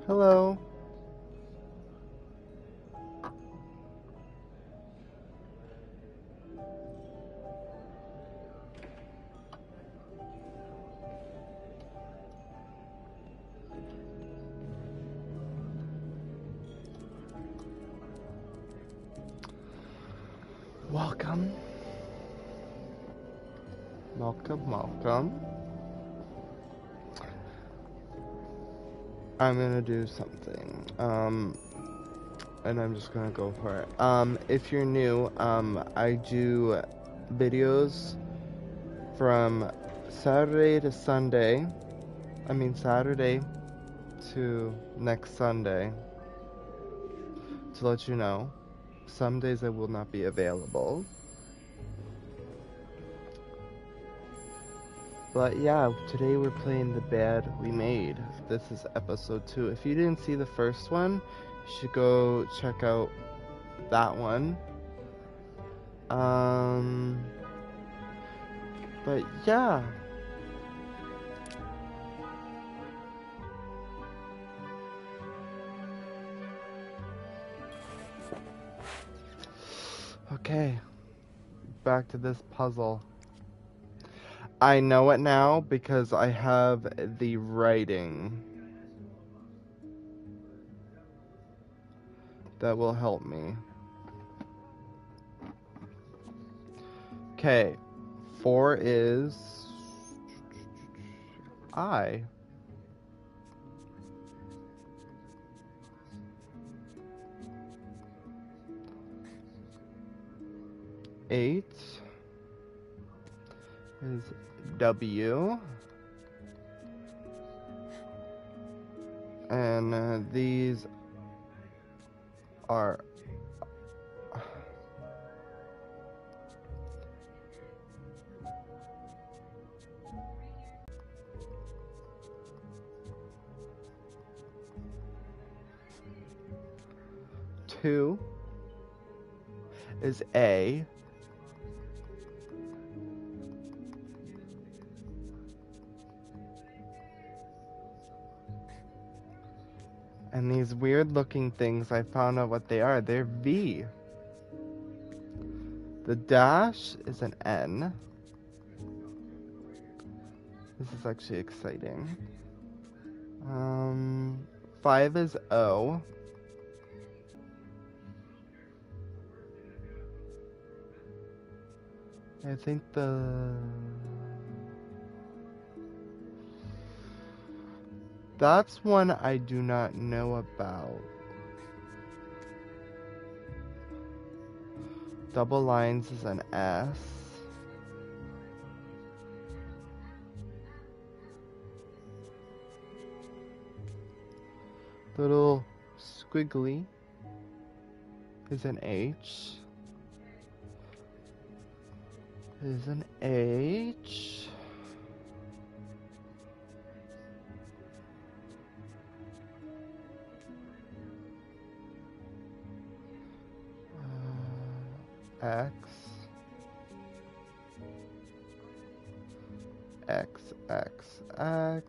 Hello. Welcome. Welcome. I'm gonna do something. And I'm just gonna go for it. If you're new, I do videos from Saturday to Sunday. I mean, Saturday to next Sunday. To let you know, some days I will not be available. But yeah, today we're playing The Bed We Made. This is episode 2. If you didn't see the first one, you should go check out that one. But yeah. Okay, back to this puzzle. I know it now because I have the writing that will help me. Okay, 4 is I. 8 is W. And these are two is A. And these weird looking things, I found out what they are. They're V. The dash is an N. This is actually exciting. 5 is O. I think that's one I do not know about. Double lines is an S. Little squiggly is an H. Is an H. X. X, X, X.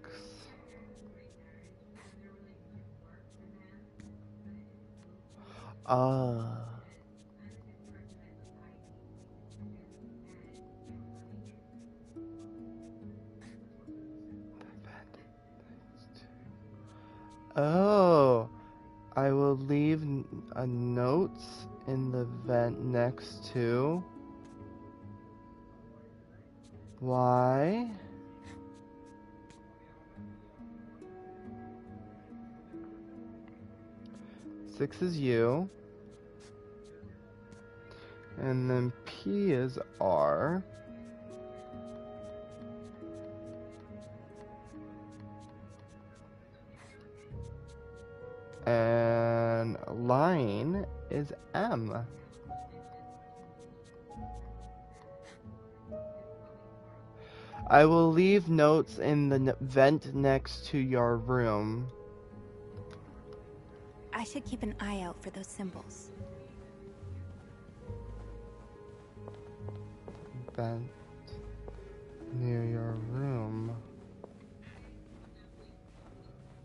Oh, I will leave a note in the vent next to Y. Six is U. And then P is R. And line is M. I will leave notes in the vent next to your room. I should keep an eye out for those symbols. Vent near your room.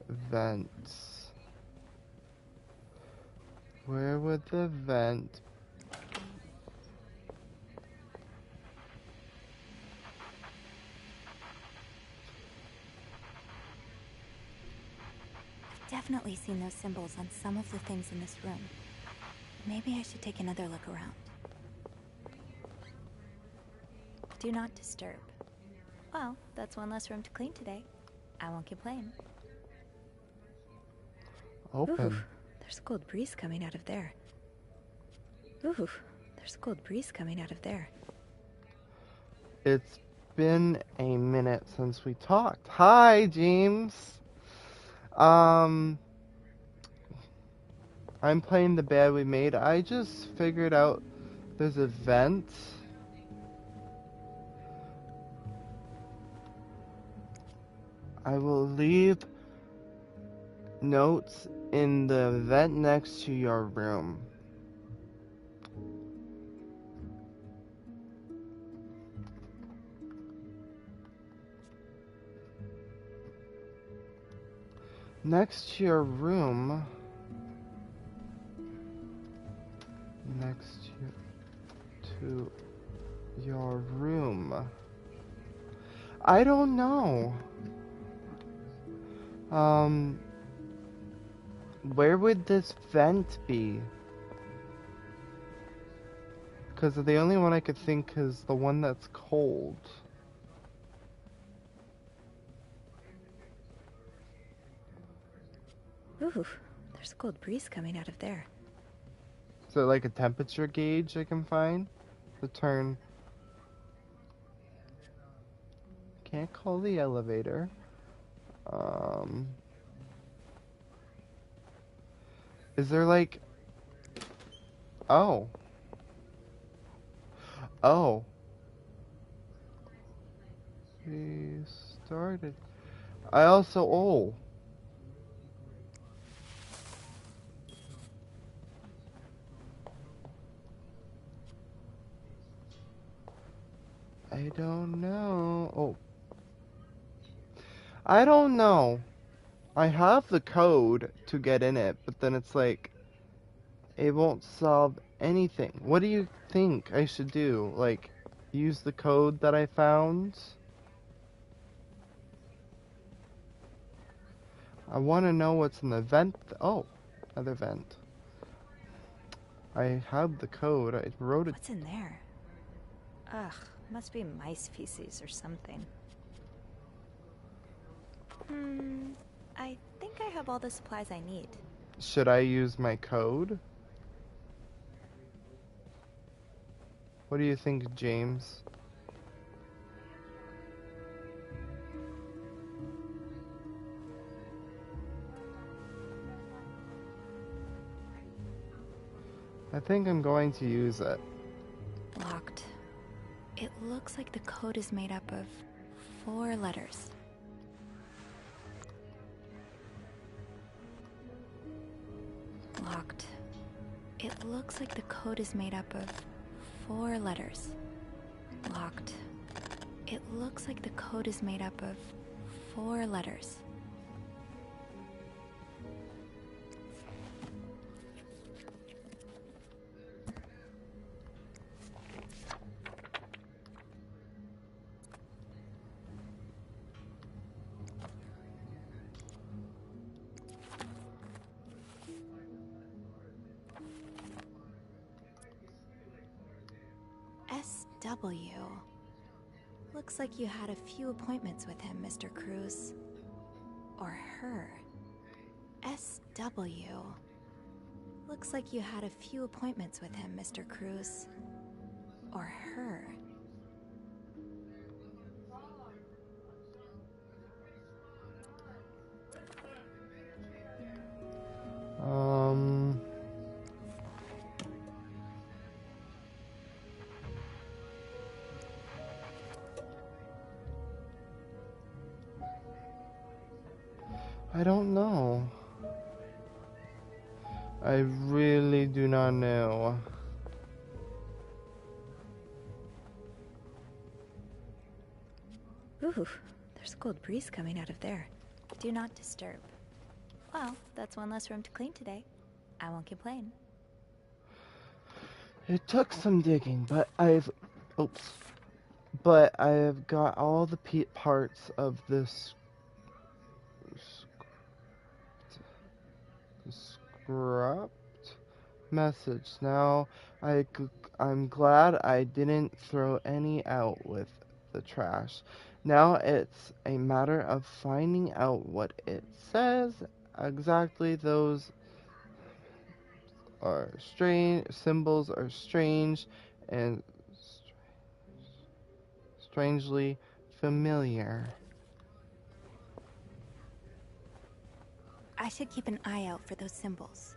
Vents Where would the vent? I've definitely seen those symbols on some of the things in this room. Maybe I should take another look around. Do not disturb. Well, that's one less room to clean today. I won't complain. Open. Ooh, there's a cold breeze coming out of there. Ooh, there's a cold breeze coming out of there. It's been a minute since we talked. Hi, James. I'm playing The Bad We Made. I just figured out there's a vent. I will leave notes in the vent next to your room. Next to your room. Next to your room. I don't know. Where would this vent be? Because the only one I could think is the one that's cold. Ooh, there's a cold breeze coming out of there. Is it like a temperature gauge I can find? To turn. Can't call the elevator. Is there like... Oh. Oh. We started. I also... Oh. I don't know. Oh. I don't know. I have the code to get in it, but then it's like... It won't solve anything. What do you think I should do? Like, use the code that I found? I want to know what's in the vent. Oh, another vent. I have the code. I wrote it. What's in there? Ugh, must be mice feces or something. I think I have all the supplies I need. Should I use my code? What do you think, James? I think I'm going to use it. Locked. It looks like the code is made up of 4 letters. Locked. It looks like the code is made up of 4 letters. Locked. It looks like the code is made up of 4 letters. SW. Looks like you had a few appointments with him, Mr. Cruz. Or her. SW. Looks like you had a few appointments with him, Mr. Cruz. Or her. I don't know. I really do not know. Ooh, there's a cold breeze coming out of there. Do not disturb. Well, that's one less room to clean today. I won't complain. It took some digging, but oops. But I have got all the parts of this scrapped message. Now I'm glad I didn't throw any out with the trash. Now it's a matter of finding out what it says. Exactly, those are strange. Symbols are strange and strangely familiar. I should keep an eye out for those symbols.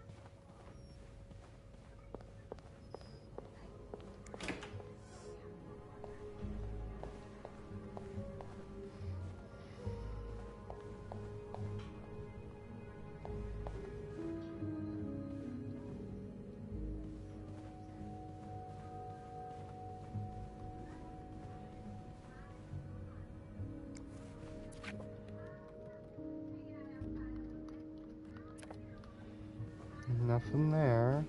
Nothing there.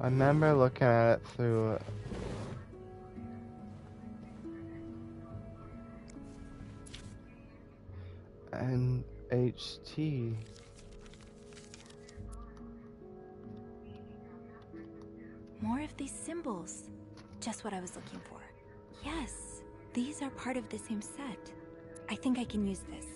I remember looking at it through an HT. More of these symbols. Just what I was looking for. Yes, these are part of the same set. I think I can use this.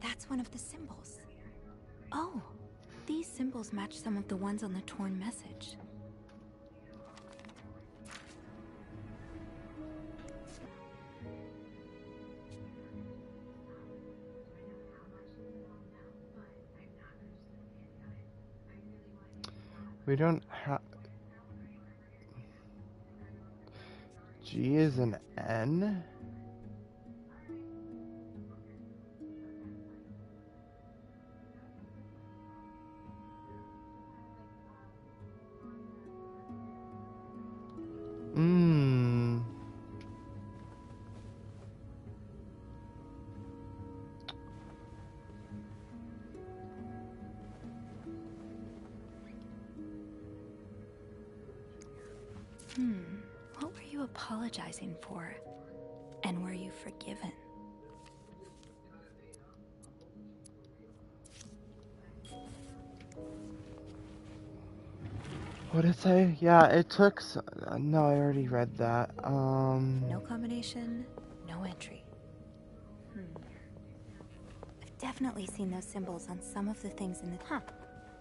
That's one of the symbols. Oh, these symbols match some of the ones on the torn message. We don't have... G is an N? Mmm. What were you apologizing for? And were you forgiven? What did it say? Yeah, it took... no, I already read that. No combination, no entry. I've definitely seen those symbols on some of the things in the...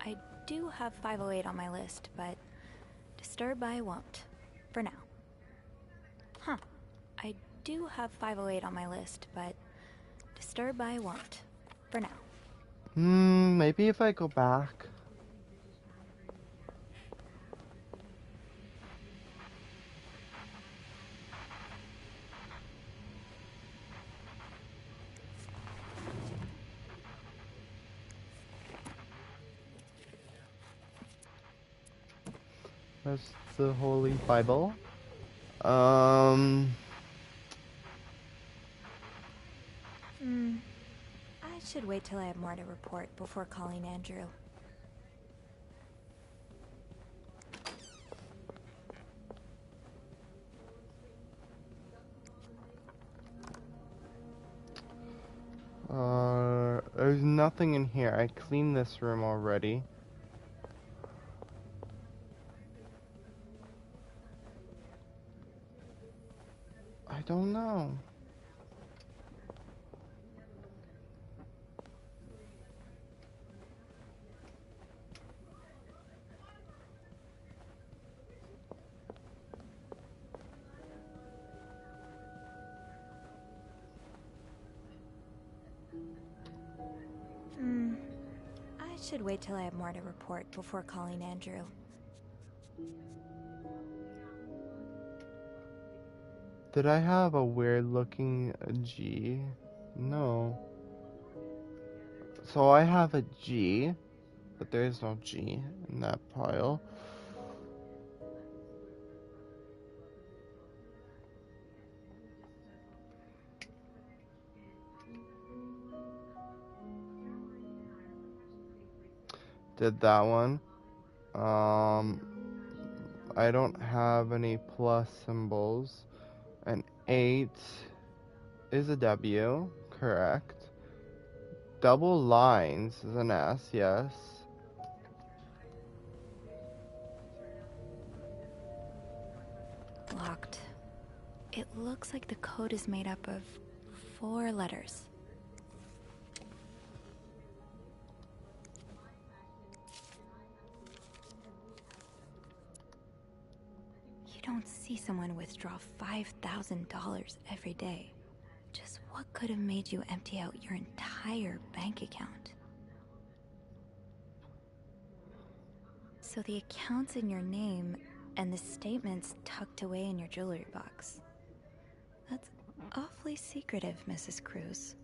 I do have 508 on my list, but disturb I won't. For now. I do have 508 on my list, but disturb I won't. For now. Maybe if I go back. That's the Holy Bible. I should wait till I have more to report before calling Andrew. There's nothing in here. I cleaned this room already. I don't know. I should wait till I have more to report before calling Andrew. Did I have a weird looking G? No. So I have a G, but there is no G in that pile. Did that one. I don't have any plus symbols. An 8 is a W, correct. Double lines is an S, yes. Locked. It looks like the code is made up of 4 letters. You don't see someone withdraw $5,000 every day. Just what could have made you empty out your entire bank account? So the account's in your name, and the statement's tucked away in your jewelry box. That's awfully secretive, Mrs. Cruz.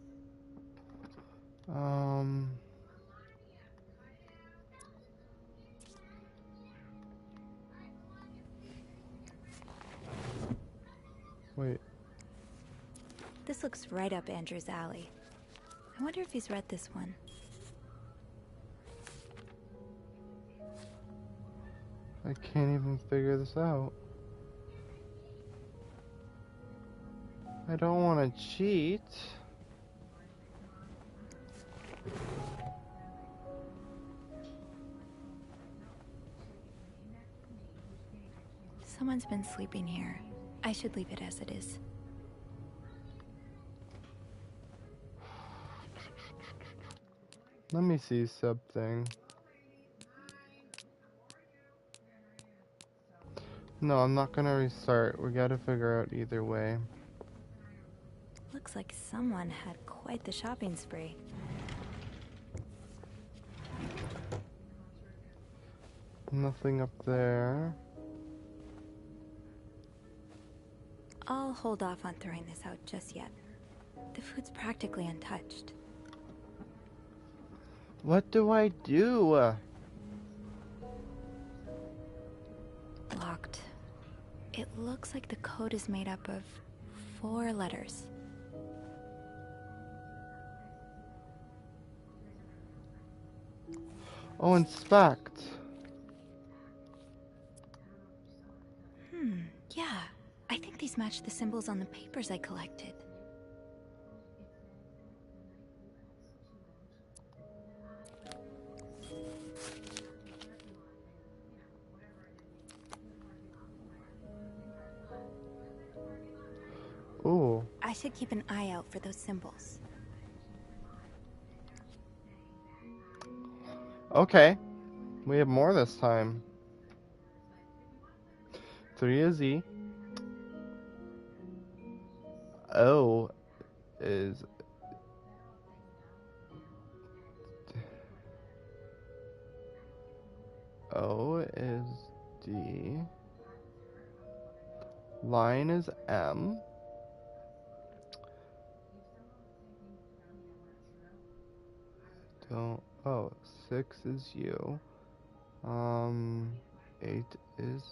Wait. This looks right up Andrew's alley. I wonder if he's read this one. I can't even figure this out. I don't want to cheat. Someone's been sleeping here. I should leave it as it is. Let me see something. No, I'm not gonna restart. We gotta figure out either way. Looks like someone had quite the shopping spree. Nothing up there. I'll hold off on throwing this out just yet. The food's practically untouched. What do I do? Locked. It looks like the code is made up of 4 letters. Oh, inspect. Yeah. I think these match the symbols on the papers I collected. Ooh. I should keep an eye out for those symbols. Okay. We have more this time. 3 is E. O is D. Line is M. Oh, 6 is U. 8 is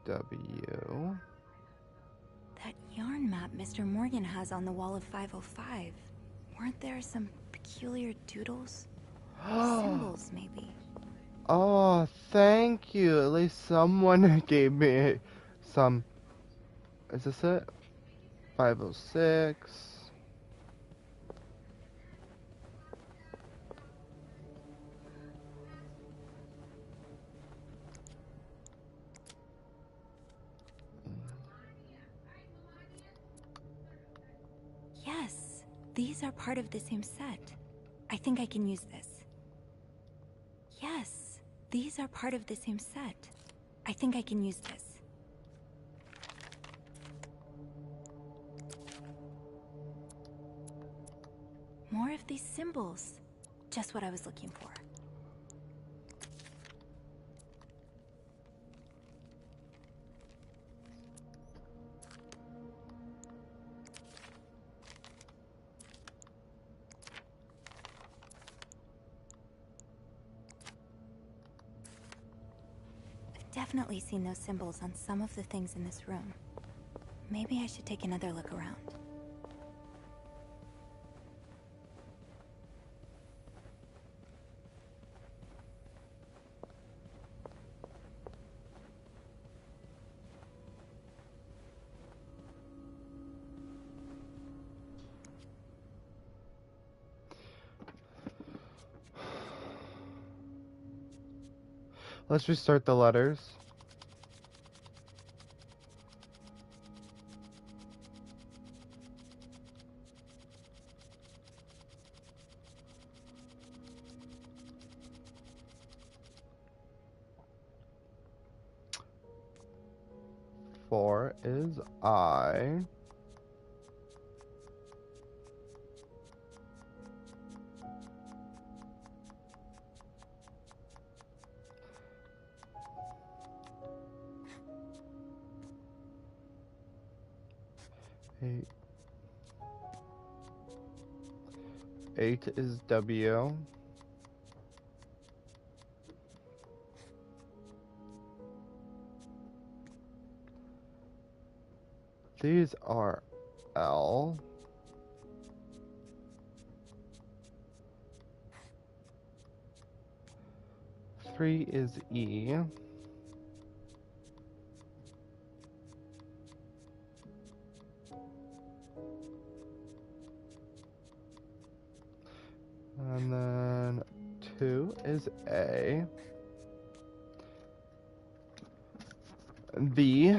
W. That yarn map Mr. Morgan has on the wall of 505. Weren't there some peculiar doodles? Symbols, maybe. Oh, thank you. At least someone gave me some. Is this it? 506. Yes, these are part of the same set. I think I can use this. Yes, these are part of the same set. I think I can use this. More of these symbols. Just what I was looking for. definitely seen those symbols on some of the things in this room. Maybe I should take another look around. Let's restart the letters. Four is I. Eight. Eight is W. These are L. Three is E. And then two is A. V.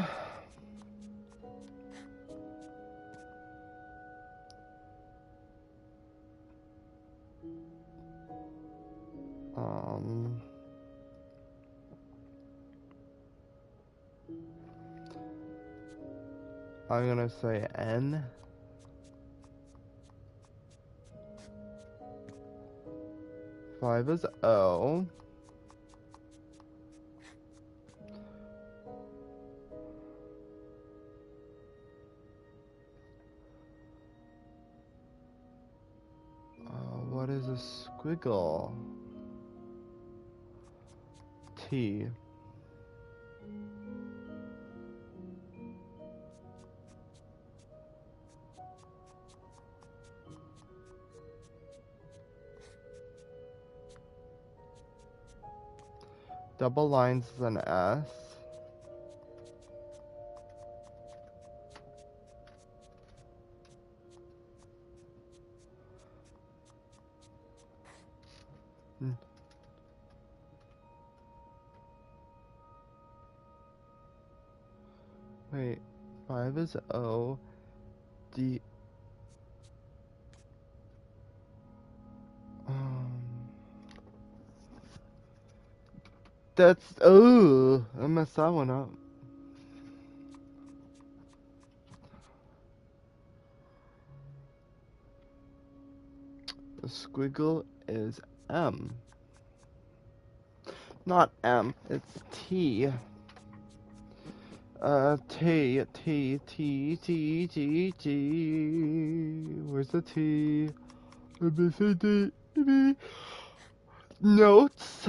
I'm gonna say N. Five is O. What is a squiggle? T. Double lines is an S. Wait, five is O. D. That's, oh, I messed that one up. The squiggle is M. Not M, it's T. T. Where's the T? ABCD. Notes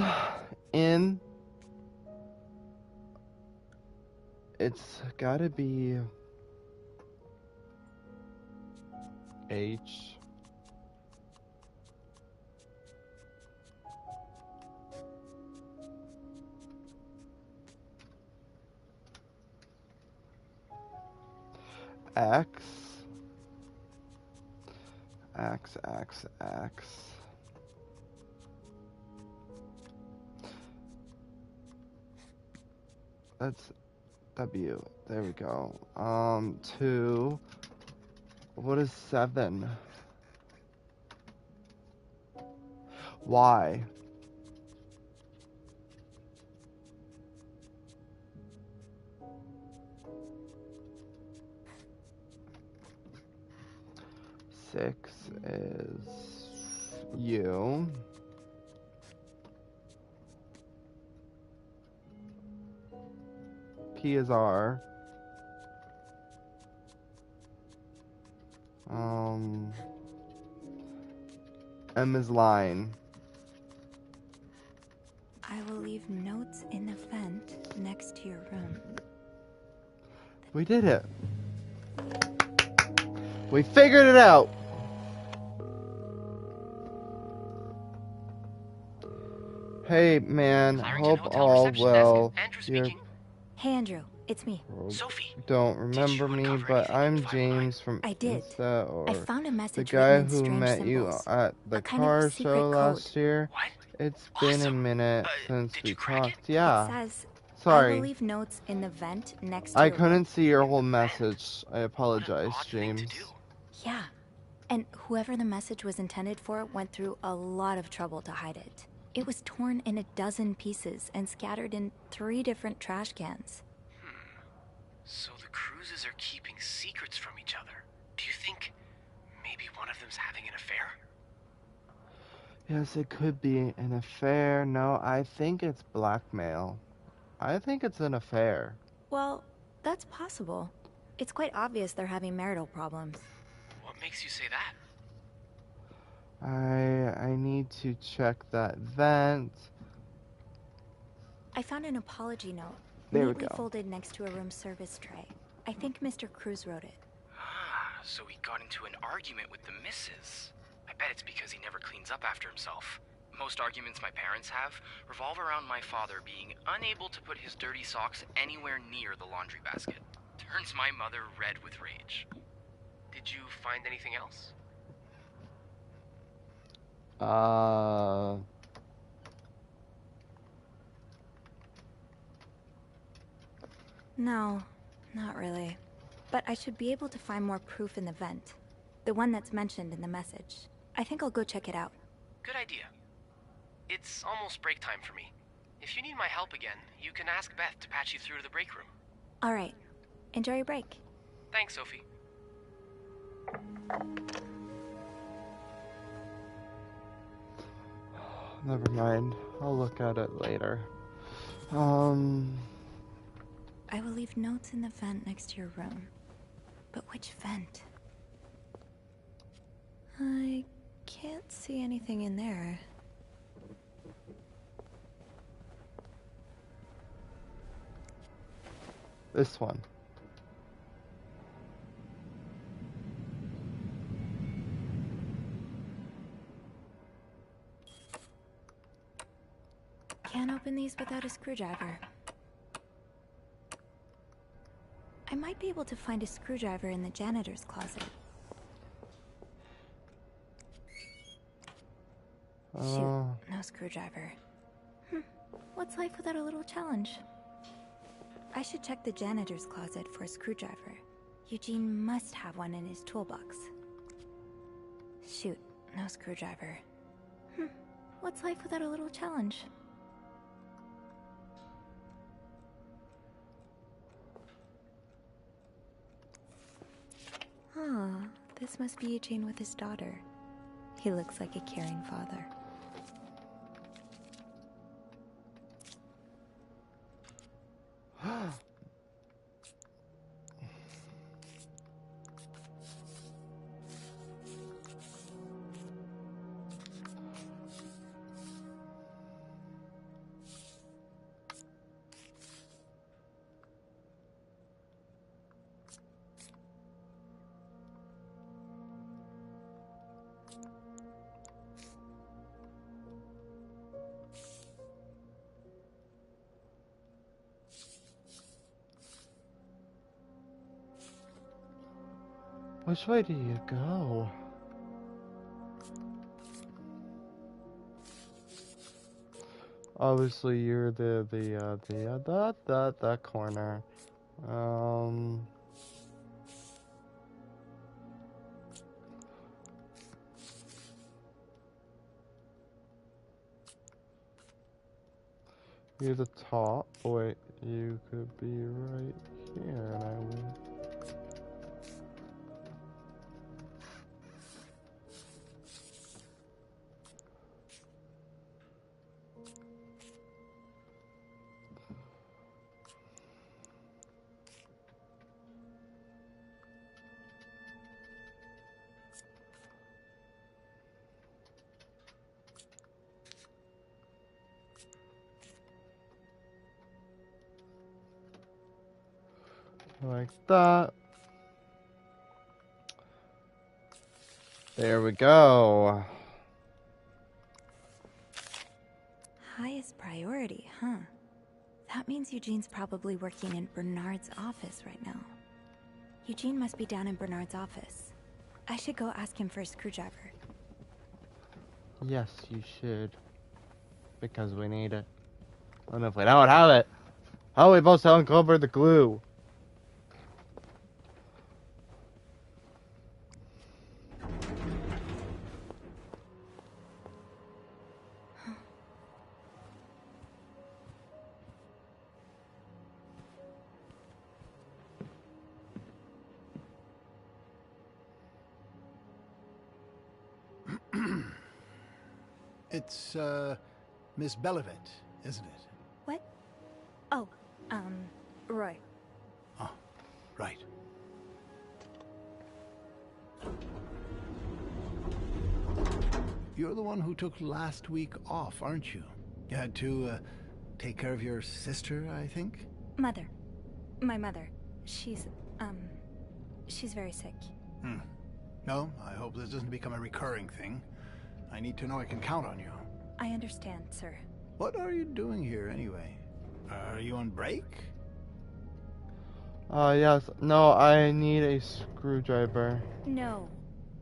in. It's gotta be H. X. That's W. There we go. Two. What is 7? Y. Six is U. P is R. M is line. I will leave notes in the vent next to your room. We did it. We figured it out. Hey, man. Clarington Hope Hotel all reception well. desk. Andrew You're speaking. Hey, Andrew. It's me. Sophie, don't did remember you me, uncover but anything in I'm 509? James from I did. Insta, I or found a the message guy written in who strange met symbols. you at the A kind car of secret show code. last year. What? It's been a Awesome. minute since Did we you crack it? talked. Yeah. It says, I will Sorry. leave notes in the vent next to I your room. couldn't see your In whole the message. I What an apologize, odd thing to James. do. Yeah. And whoever the message was intended for went through a lot of trouble to hide it. It was torn in a dozen pieces and scattered in 3 different trash cans. So the cruises are keeping secrets from each other. Do you think maybe one of them's having an affair? Yes, it could be an affair. No, I think it's blackmail. I think it's an affair. Well, that's possible. It's quite obvious they're having marital problems. What makes you say that? I need to check that vent. I found an apology note, There we neatly go. folded next to a room service tray. I think Mr. Cruz wrote it. Ah, so he got into an argument with the missus. I bet it's because he never cleans up after himself. Most arguments my parents have revolve around my father being unable to put his dirty socks anywhere near the laundry basket. Turns my mother red with rage. Did you find anything else? No, not really. But I should be able to find more proof in the vent. The one that's mentioned in the message. I think I'll go check it out. Good idea. It's almost break time for me. If you need my help again, you can ask Beth to patch you through to the break room. All right. Enjoy your break. Thanks, Sophie. Never mind. I'll look at it later. I will leave notes in the vent next to your room. But which vent? I can't see anything in there. This one. Can't open these without a screwdriver. I might be able to find a screwdriver in the janitor's closet. Shoot, no screwdriver. What's life without a little challenge? I should check the janitor's closet for a screwdriver. Eugene must have one in his toolbox. Shoot, no screwdriver. What's life without a little challenge? This must be Eugene with his daughter. He looks like a caring father. Which way do you go? Obviously, you're that corner. You're the top. Wait, you could be right here, and I will. Like that. There we go. Highest priority, huh? That means Eugene's probably working in Bernard's office right now. Eugene must be down in Bernard's office. I should go ask him for a screwdriver. Yes, you should. Because we need it. And if we don't have it, how are we supposed to uncover the glue? It's, Miss Bellevet, isn't it? What? Oh, Roy. Oh, right. You're the one who took last week off, aren't you? You had to, take care of your sister, I think? Mother. My mother. She's very sick. No, I hope this doesn't become a recurring thing. I need to know I can count on you. I understand, sir. What are you doing here, anyway? Are you on break? Yes. No, I need a screwdriver. No.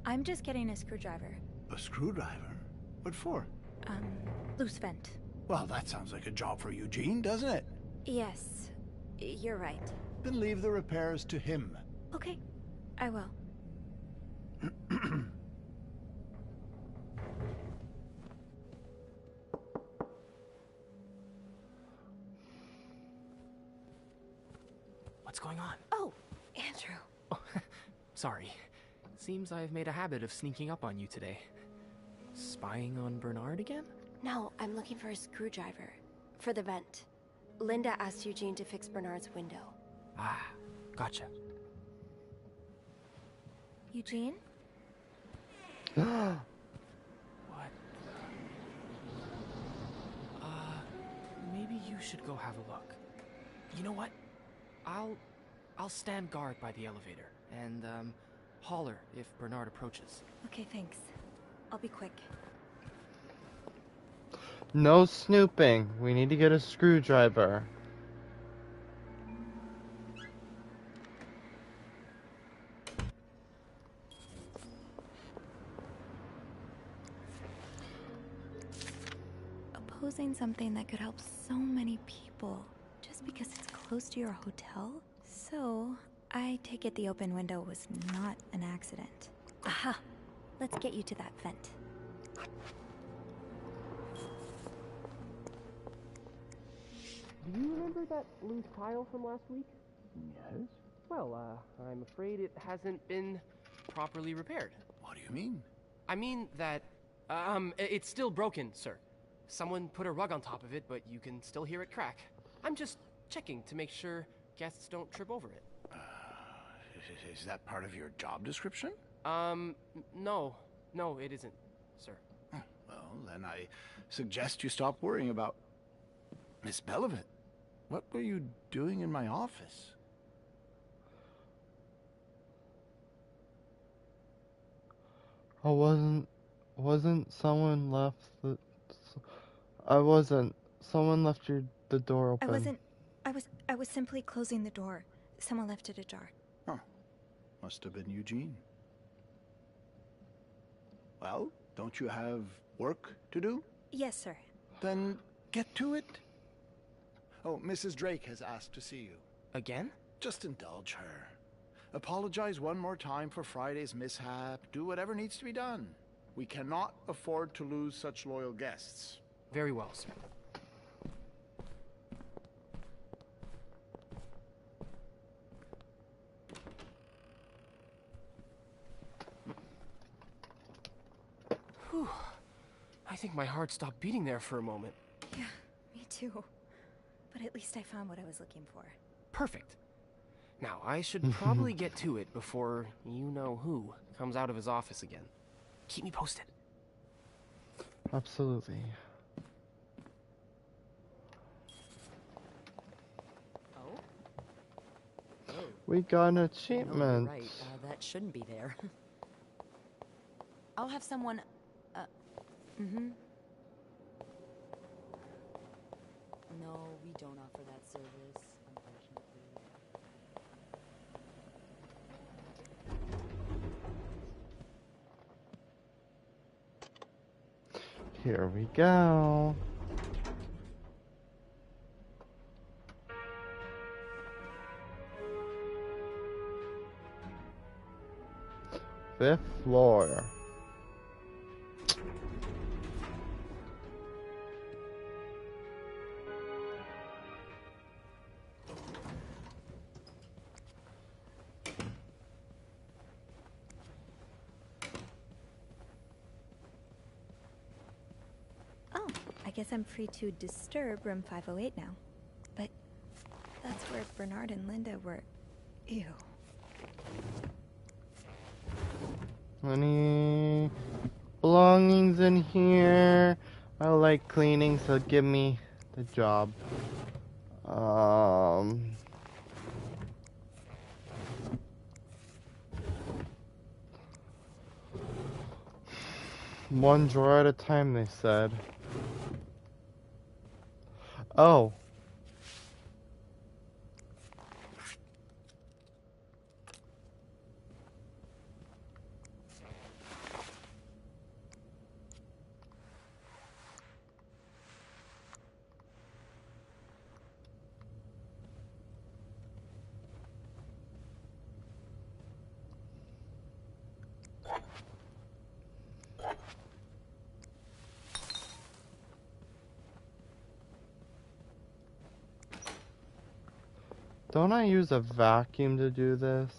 I'm just getting a screwdriver. A screwdriver? What for? Loose vent. Well, that sounds like a job for Eugene, doesn't it? Yes. You're right. Then leave the repairs to him. Okay. I will. What's going on? Oh, Andrew. Oh, sorry. Seems I've made a habit of sneaking up on you today. Spying on Bernard again? No, I'm looking for a screwdriver. For the vent. Linda asked Eugene to fix Bernard's window. Ah, gotcha. Eugene? What? Maybe you should go have a look. You know what? I'll stand guard by the elevator and, holler if Bernard approaches. Okay, thanks. I'll be quick. No snooping. We need to get a screwdriver. Opposing something that could help so many people just because it's close to your hotel? So, I take it the open window was not an accident. Aha! Let's get you to that vent. Do you remember that loose tile from last week? Yes? Well, I'm afraid it hasn't been properly repaired. What do you mean? I mean that, it's still broken, sir. Someone put a rug on top of it, but you can still hear it crack. I'm just checking to make sure guests don't trip over it. Is that part of your job description? No, it isn't, sir. Well, then I suggest you stop worrying about Miss Bellevet. What were you doing in my office? Wasn't someone left the... Someone left the door open. I was simply closing the door. Someone left it ajar. Huh. Must have been Eugene. Well, don't you have work to do? Yes, sir. Then get to it. Oh, Mrs. Drake has asked to see you. Again? Just indulge her. Apologize one more time for Friday's mishap. Do whatever needs to be done. We cannot afford to lose such loyal guests. Very well, sir. Whew. I think my heart stopped beating there for a moment. Yeah, me too. But at least I found what I was looking for. Perfect. Now, I should probably get to it before you-know-who comes out of his office again. Keep me posted. Absolutely. We got an No, achievement. you're right. That shouldn't be there. I'll have someone... mm-hmm. No, we don't offer that service, unfortunately. Here we go. Fifth floor. Oh, I guess I'm free to disturb room 508 now. But that's where Bernard and Linda were. Ew. Any belongings in here? I like cleaning, so give me the job. One drawer at a time, they said. Oh. Don't I use a vacuum to do this?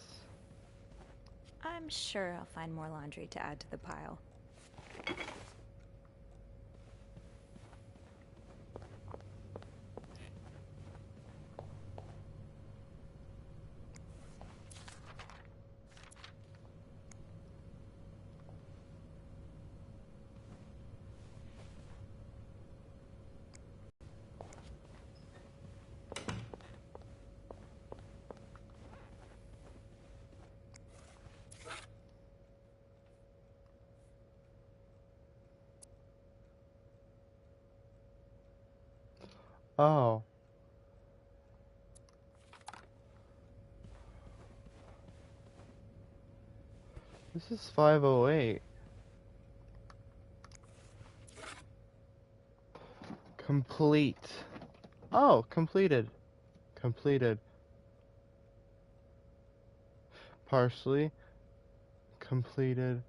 I'm sure I'll find more laundry to add to the pile. Oh. This is 508. Complete. Oh, completed. Completed. Partially. Completed.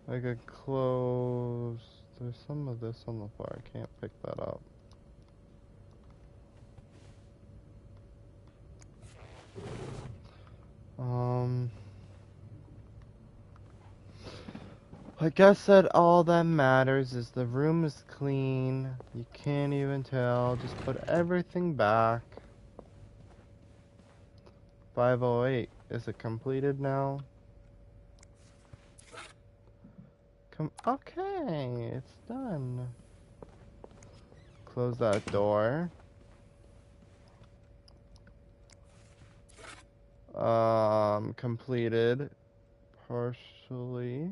I could close. There's some of this on the floor. I can't pick that up. I guess that all that matters is the room is clean. You can't even tell. Just put everything back. 508. Is it completed now? Okay, it's done. Close that door. Completed. Partially.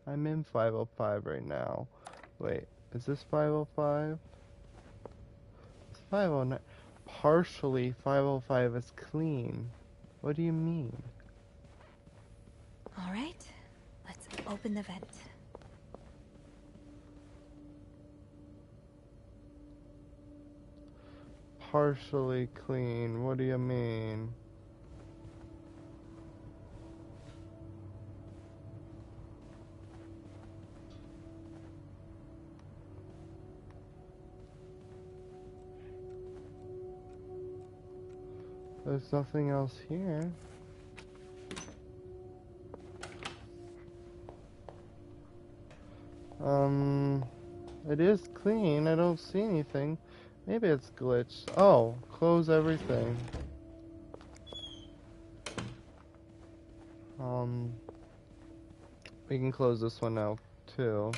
I'm in 505 right now. Wait, is this 505? It's 509. Partially 505 is clean. What do you mean? All right, let's open the vent. Partially clean. What do you mean? There's nothing else here. It is clean. I don't see anything. Maybe it's glitched. Oh, close everything. We can close this one out too.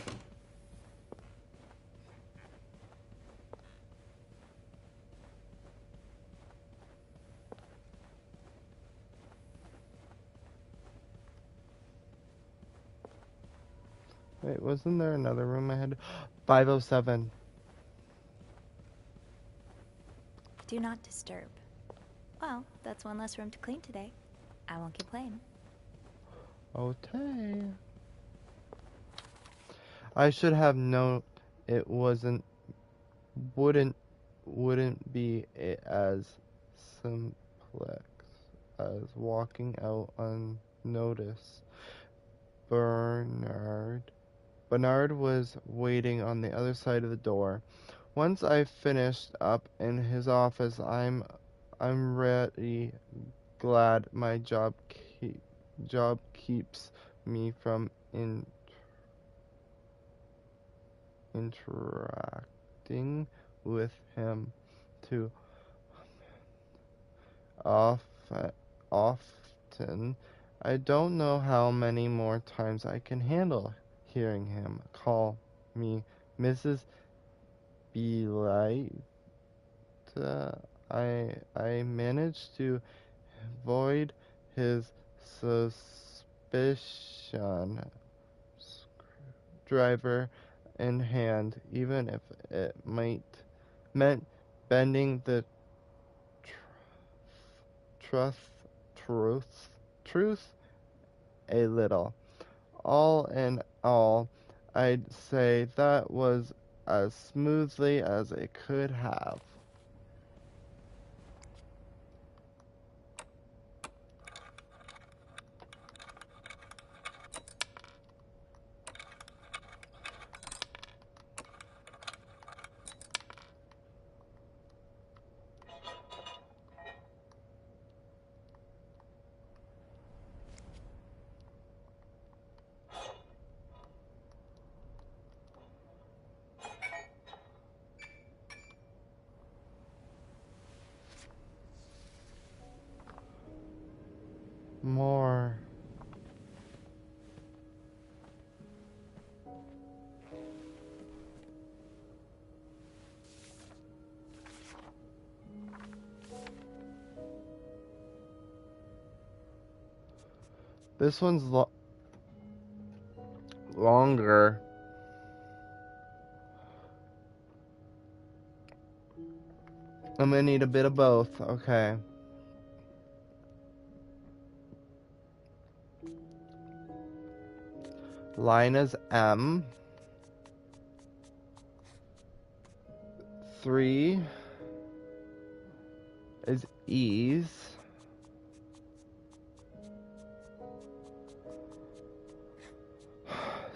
Wait, wasn't there another room I had? 507. Do not disturb. Well, that's one less room to clean today. I won't complain. Okay. I should have known it wouldn't be as simplex as walking out unnoticed. Bernard was waiting on the other side of the door. Once I finished up in his office, I'm really glad my job keeps me from interacting with him too often. I don't know how many more times I can handle hearing him call me Mrs. Belight. I managed to avoid his suspicion, screwdriver in hand, even if it meant bending the truth truth a little. All in all, I'd say that was as smoothly as it could have. More. This one's longer. I'm gonna need a bit of both. Okay. Line is M. 3 is E's.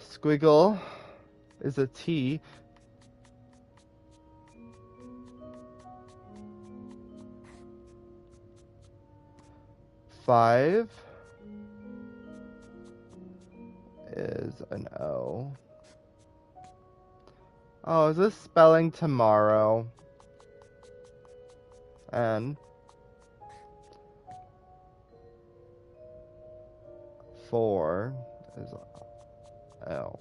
Squiggle is a T. Five is an O. Oh, is this spelling tomorrow? N. 4 is L.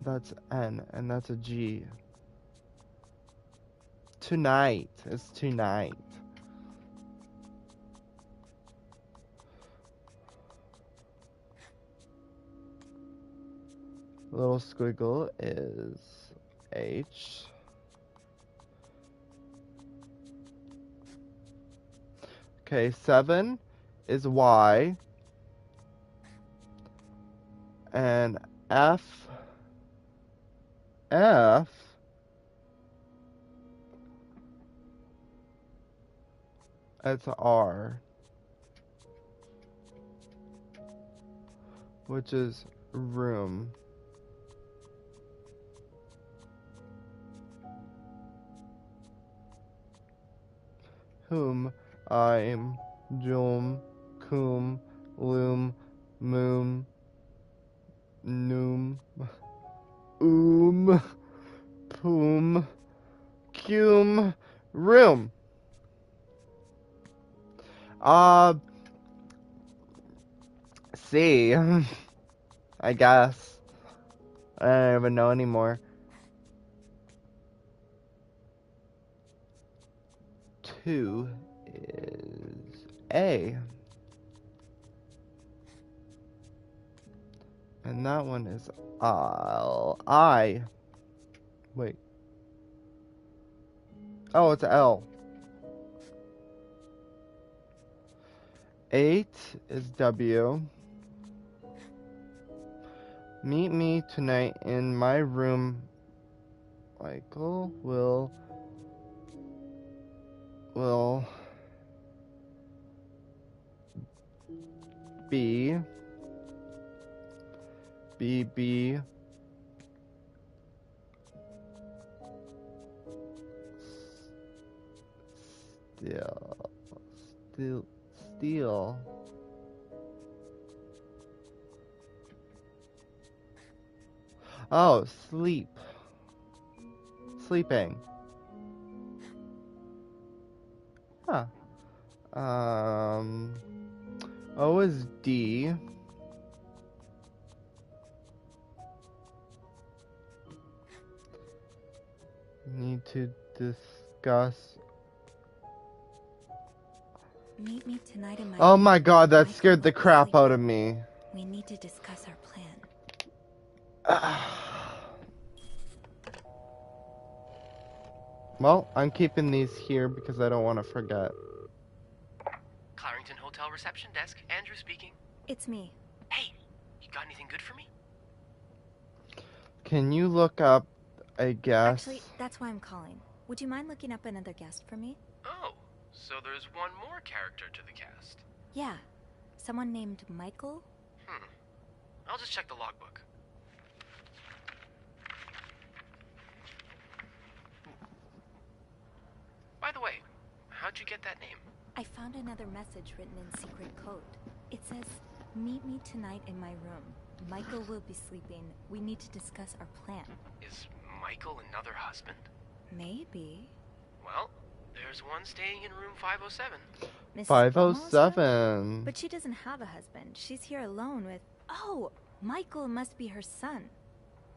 That's N, and that's a G. Tonight. It's tonight. Little squiggle is H. Okay, 7 is Y. And F. It's R. which is room. Whom, I'm, Jum, Cum, Loom, Moom, Noom, Poom, Cum, Room. C. I guess. I don't even know anymore. 2 is A. And that one is I. Wait. Oh, it's L. 8 is W. Meet me tonight in my room. Michael will be still. Oh, sleeping. Huh. O is D. Need to discuss. Meet me tonight in my Oh room. my god, that Michael scared the will be crap out of sleeping. me. We need to discuss our plan. Well, I'm keeping these here because I don't want to forget. Clarington Hotel reception desk. Andrew speaking. It's me. Hey, you got anything good for me? Can you look up a guest? Actually, that's why I'm calling. Would you mind looking up another guest for me? Oh, so there's one more character to the cast. Yeah. Someone named Michael? I'll just check the logbook. By the way, how'd you get that name? I found another message written in secret code. It says, meet me tonight in my room. Michael will be sleeping. We need to discuss our plan. Is Michael another husband? Maybe. Well, there's one staying in room 507. Mrs. 507. But she doesn't have a husband. She's here alone with... Oh, Michael must be her son.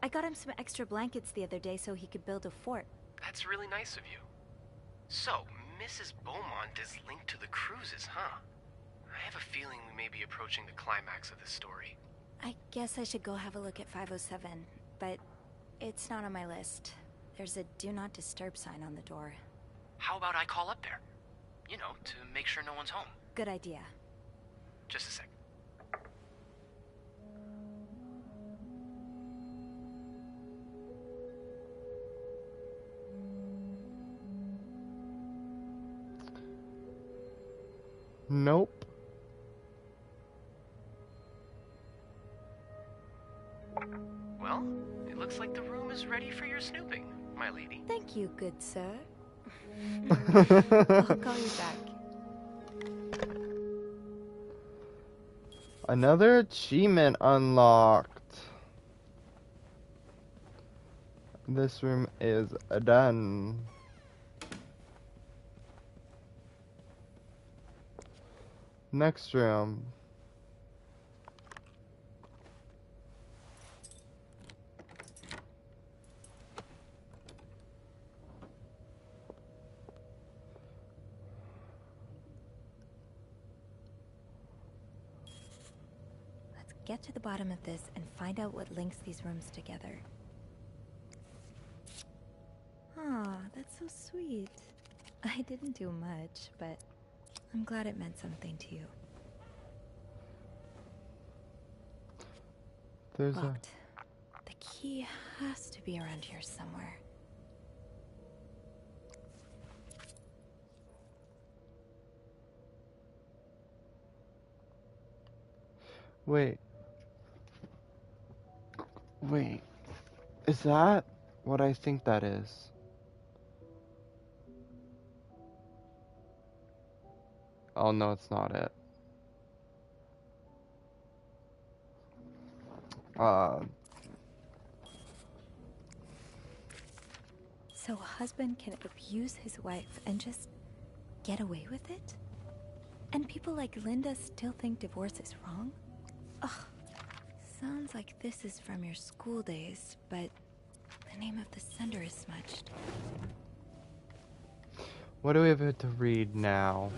I got him some extra blankets the other day so he could build a fort. That's really nice of you. So, Mrs. Beaumont is linked to the cruises, huh? I have a feeling we may be approaching the climax of this story. I guess I should go have a look at 507, but it's not on my list. There's a do not disturb sign on the door. How about I call up there? You know, to make sure no one's home. Good idea. Just a sec. Nope. Well, it looks like the room is ready for your snooping, my lady. Thank you, good sir. I'll call you back. Another achievement unlocked. This room is done. Next room. Let's get to the bottom of this and find out what links these rooms together. Aw, that's so sweet. I didn't do much, but I'm glad it meant something to you. There's Locked. The key has to be around here somewhere. Wait. Wait, is that what I think that is? Oh no, it's not it. So a husband can abuse his wife and just get away with it? And people like Linda still think divorce is wrong? Ugh. Sounds like this is from your school days, but the name of the sender is smudged. What do we have to read now?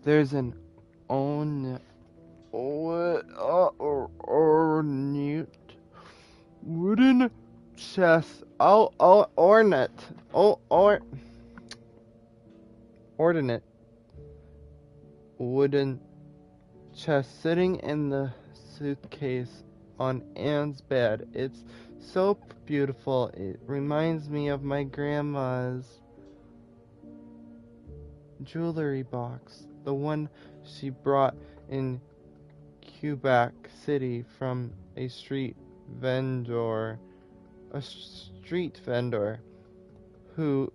There's an ornate wooden chest. Ordinate wooden chest sitting in the suitcase on Anne's bed. It's so beautiful. It reminds me of my grandma's jewelry box, the one she brought in Quebec City from a street vendor. A street vendor who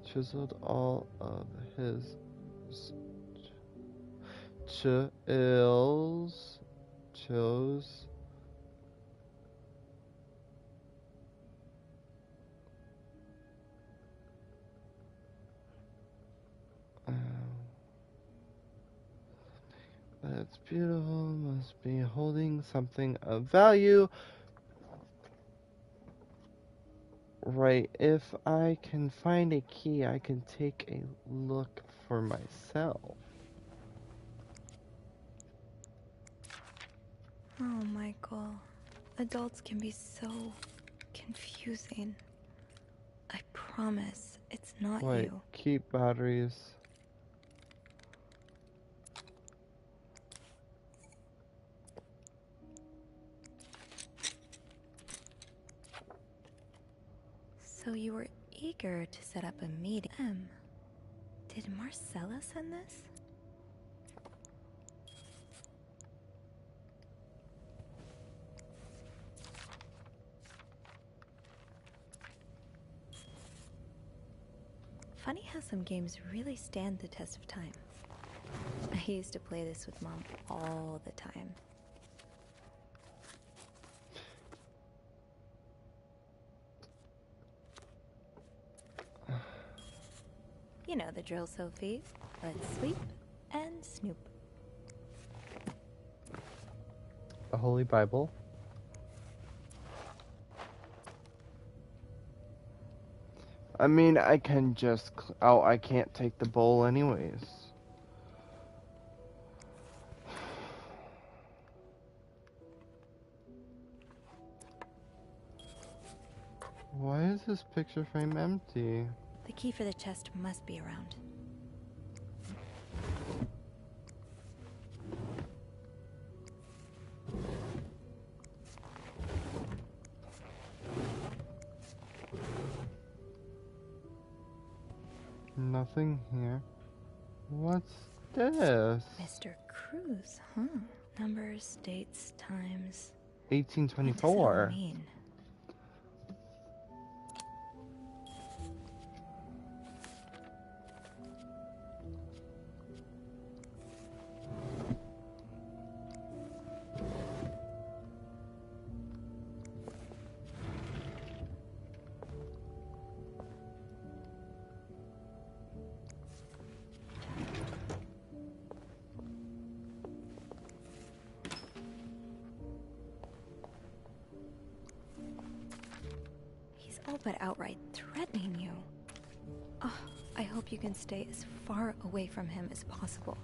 chiseled all of his chills. That's beautiful, must be holding something of value. Right, if I can find a key, I can take a look for myself. Oh, Michael. Adults can be so confusing. I promise it's not Wait, you. keep batteries. So you were eager to set up a meeting. Did Marcella send this? Funny how some games really stand the test of time. I used to play this with Mom all the time. You know the drill, Sophie. Let's sweep and snoop. The Holy Bible. I mean, I can just... Oh, I can't take the bowl anyways. Why is this picture frame empty? The key for the chest must be around. Nothing here. What's this? Mr. Cruz, huh? Numbers, dates, times. What 1824. does it all mean? He's all but outright threatening you. Oh, I hope you can stay as far away from him as possible.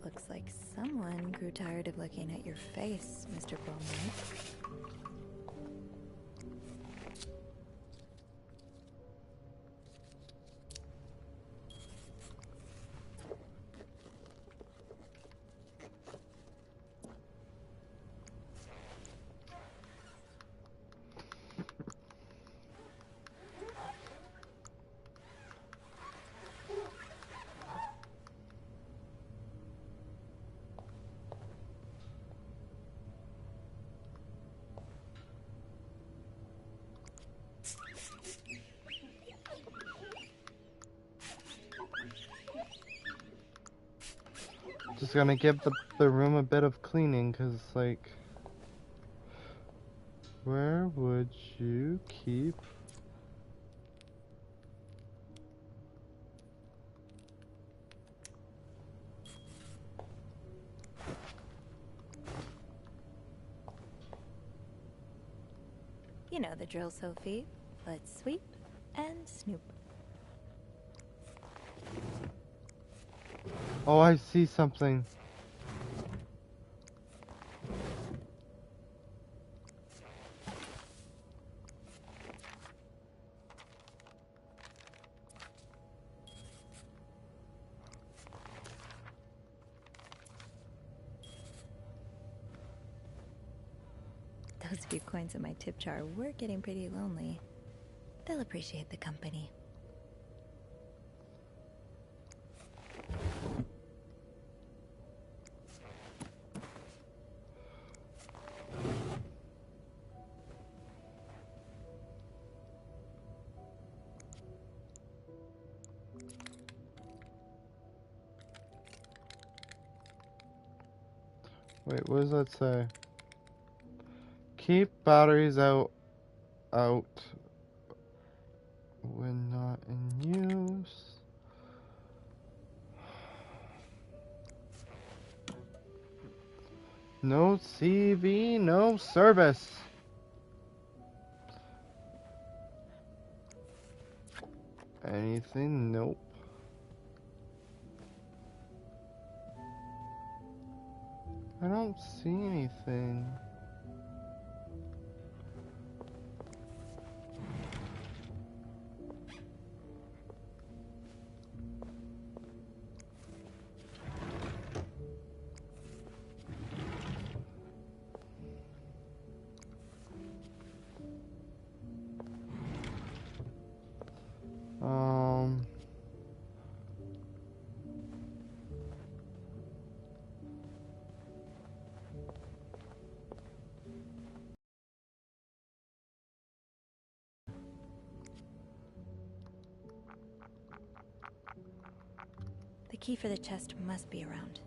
Looks like someone grew tired of looking at your face, Mr. Beaumont. just gonna give the room a bit of cleaning, cause like, where would you keep? You know the drill, Sophie. Let's sweep and snoop. Oh, I see something. Those few coins in my tip jar were getting pretty lonely. They'll appreciate the company. Wait, what does that say? Keep batteries out when not in use. No CV, no service. Anything? Nope. I don't see anything. The key for the chest must be around.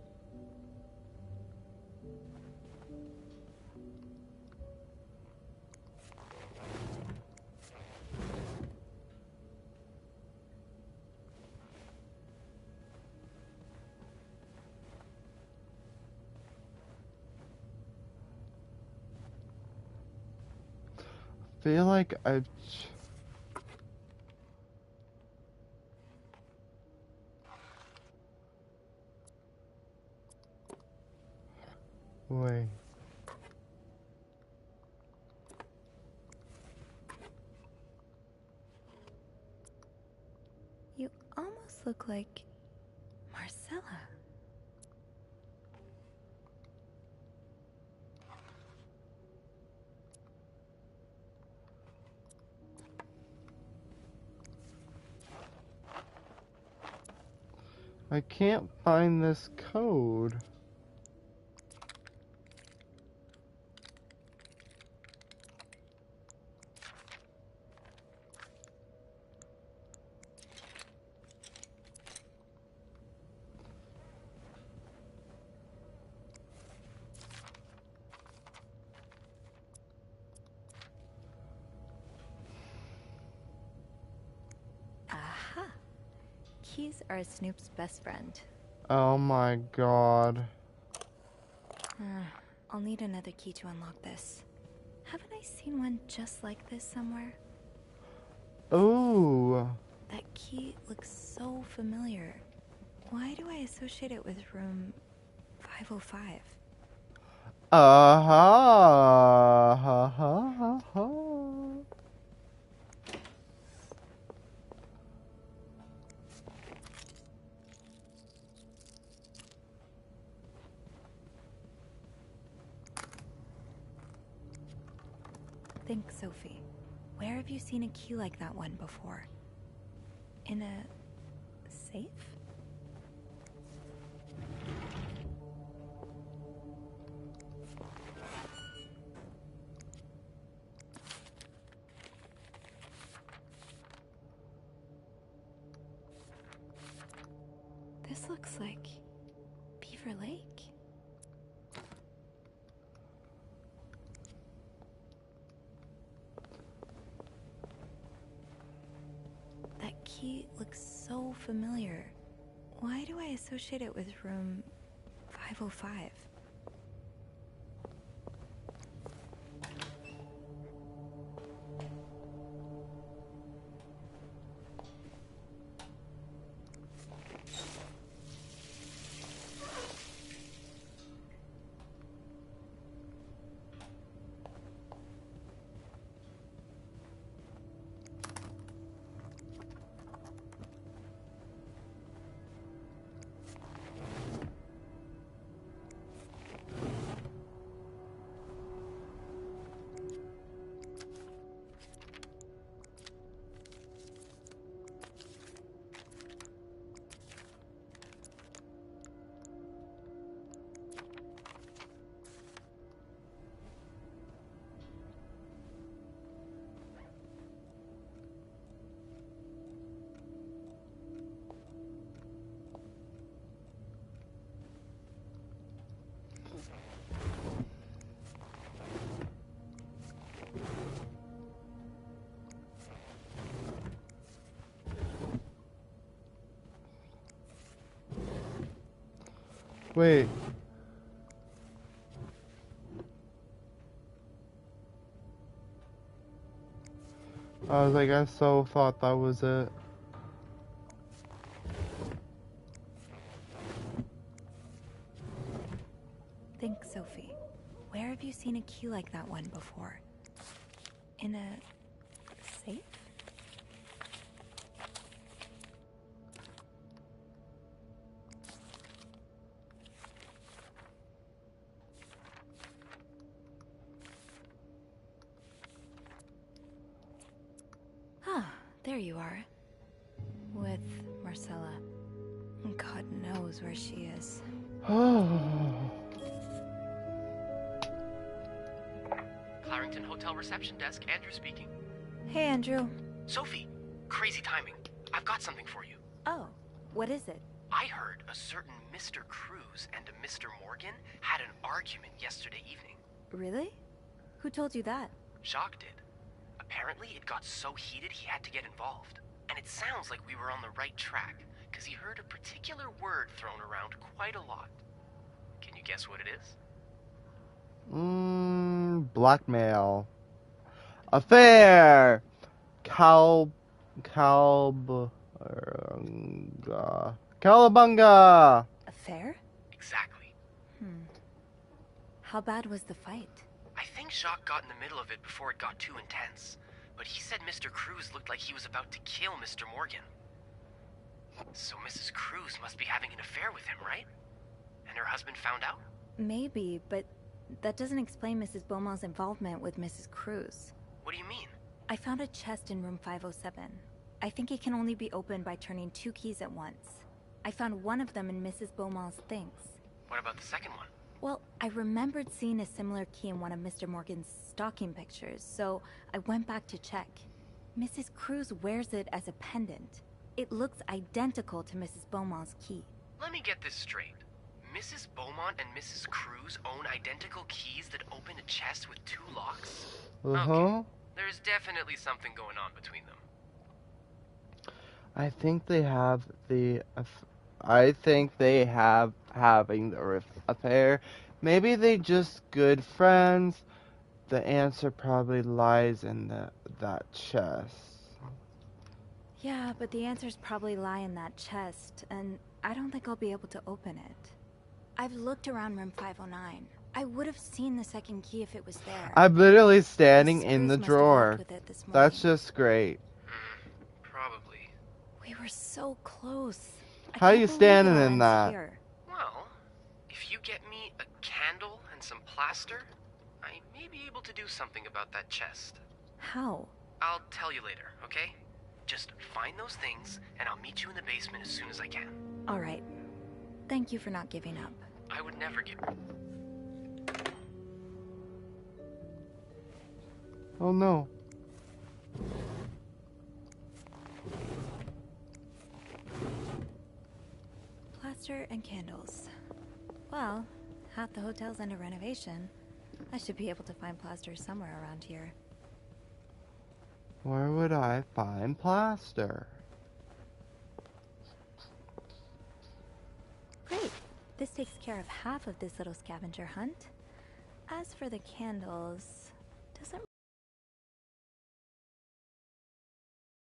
Feel like wait. You almost look like Marcella. I can't find this code. Aha! Keys are Snoop's best friend. Oh my god. I'll need another key to unlock this. Haven't I seen one just like this somewhere? Ooh. That key looks so familiar. Why do I associate it with room 505? Ha ha ha ha. Think, Sophie. Where have you seen a key like that one before? In a safe? This looks like Beaver Silver Lake? That key looks so familiar. Why do I associate it with room 505? Wait. I was like, I so thought that was it. Think, Sophie. Where have you seen a key like that one before? In a safe? Ah, there you are. With Marcella. God knows where she is. Clarington Hotel reception desk, Andrew speaking. Hey, Andrew. Sophie, crazy timing. I've got something for you. Oh, what is it? I heard a certain Mr. Cruz and a Mr. Morgan had an argument yesterday evening. Really? Who told you that? Jacques did. Apparently, it got so heated he had to get involved. And it sounds like we were on the right track, because he heard a particular word thrown around quite a lot. Can you guess what it is? Blackmail. Affair. Cowabunga. Affair? Exactly. How bad was the fight? I think Jacques got in the middle of it before it got too intense. But he said Mr. Cruz looked like he was about to kill Mr. Morgan. So Mrs. Cruz must be having an affair with him, right? And her husband found out? Maybe, but that doesn't explain Mrs. Beaumont's involvement with Mrs. Cruz. What do you mean? I found a chest in room 507. I think it can only be opened by turning 2 keys at once. I found one of them in Mrs. Beaumont's things. What about the second one? Well, I remembered seeing a similar key in one of Mr. Morgan's stocking pictures, so I went back to check. Mrs. Cruz wears it as a pendant. It looks identical to Mrs. Beaumont's key. Let me get this straight. Mrs. Beaumont and Mrs. Cruz own identical keys that open a chest with 2 locks? Okay. There's definitely something going on between them. I think they have the. I think they have having the affair. Maybe they just good friends. The answer probably lies in that chest. Yeah, but the answers probably lie in that chest, and I don't think I'll be able to open it. I've looked around room 509. I would have seen the second key if it was there. I'm literally standing Mrs. in the Cruz must have drawer. left with it this That's morning. just great. Probably. We were so close. I How can't you believe standing it all in ends that? here. Well, if you get me a candle and some plaster, I may be able to do something about that chest. How? I'll tell you later, okay? Just find those things, and I'll meet you in the basement as soon as I can. All right. Thank you for not giving up. I would never give. Oh no. Plaster and candles. Well, half the hotel's under renovation. I should be able to find plaster somewhere around here. Where would I find plaster? Great. This takes care of half of this little scavenger hunt. As for the candles, doesn't...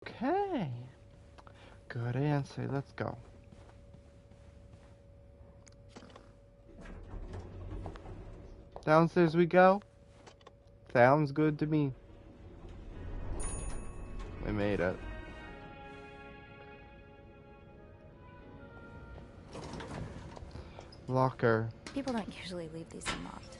Okay. Good answer. Let's go. Downstairs we go. Sounds good to me. We made it. Locker. People don't usually leave these unlocked.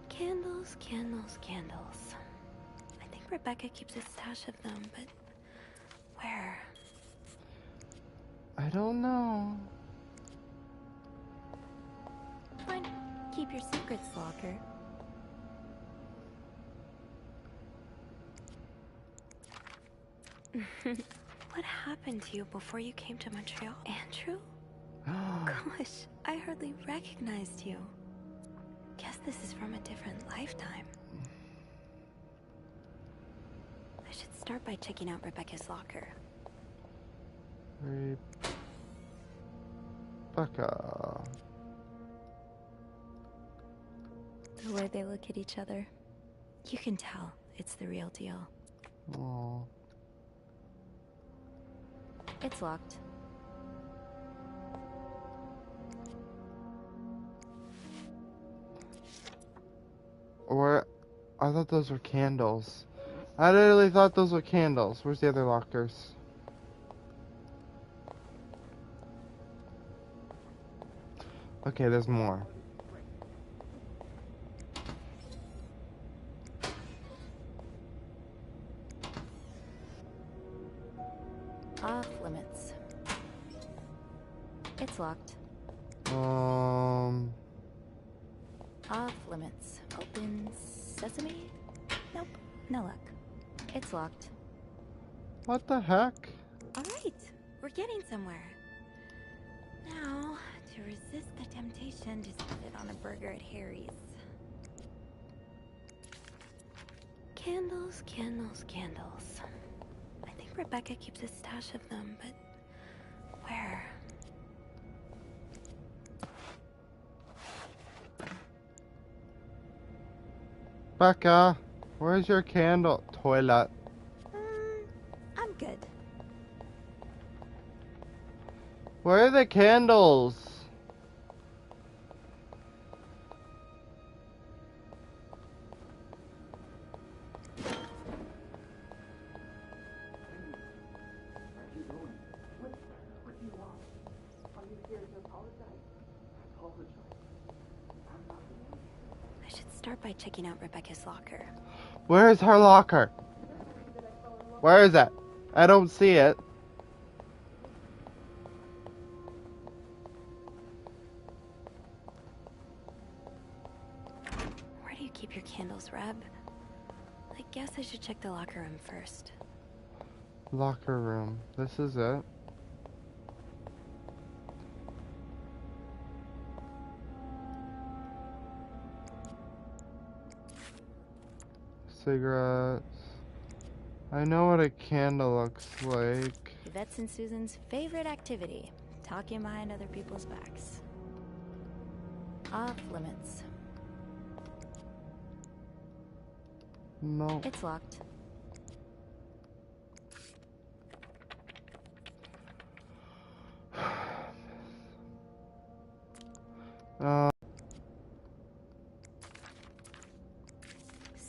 Candles, candles, candles. I think Rebecca keeps a stash of them, but where? I don't know. Fine. Keep your secrets, Locker. What happened to you before you came to Montreal? Andrew? Gosh, I hardly recognized you. Guess this is from a different lifetime. I should start by checking out Rebecca's locker. Rebecca. The way they look at each other, you can tell it's the real deal. Oh. It's locked. Where? I thought those were candles. I literally thought those were candles. Where's the other lockers? Okay, there's more. Off limits. It's locked. Off limits. Open sesame? Nope, no luck. It's locked. What the heck? Alright, we're getting somewhere. Now, to resist the temptation to sit on a burger at Harry's. Candles, candles, candles. I think Rebecca keeps a stash of them, but where? Becca, where's your candle? Toilet. I'm good. Where are the candles? I should start by checking out Rebecca's locker. Where is her locker? Where is it? I don't see it. Where do you keep your candles, Reb? I guess I should check the locker room first. Locker room. This is it. Cigarettes. I know what a candle looks like. Yvette's and Susan's favorite activity. Talking behind other people's backs. Off limits. No. It's locked.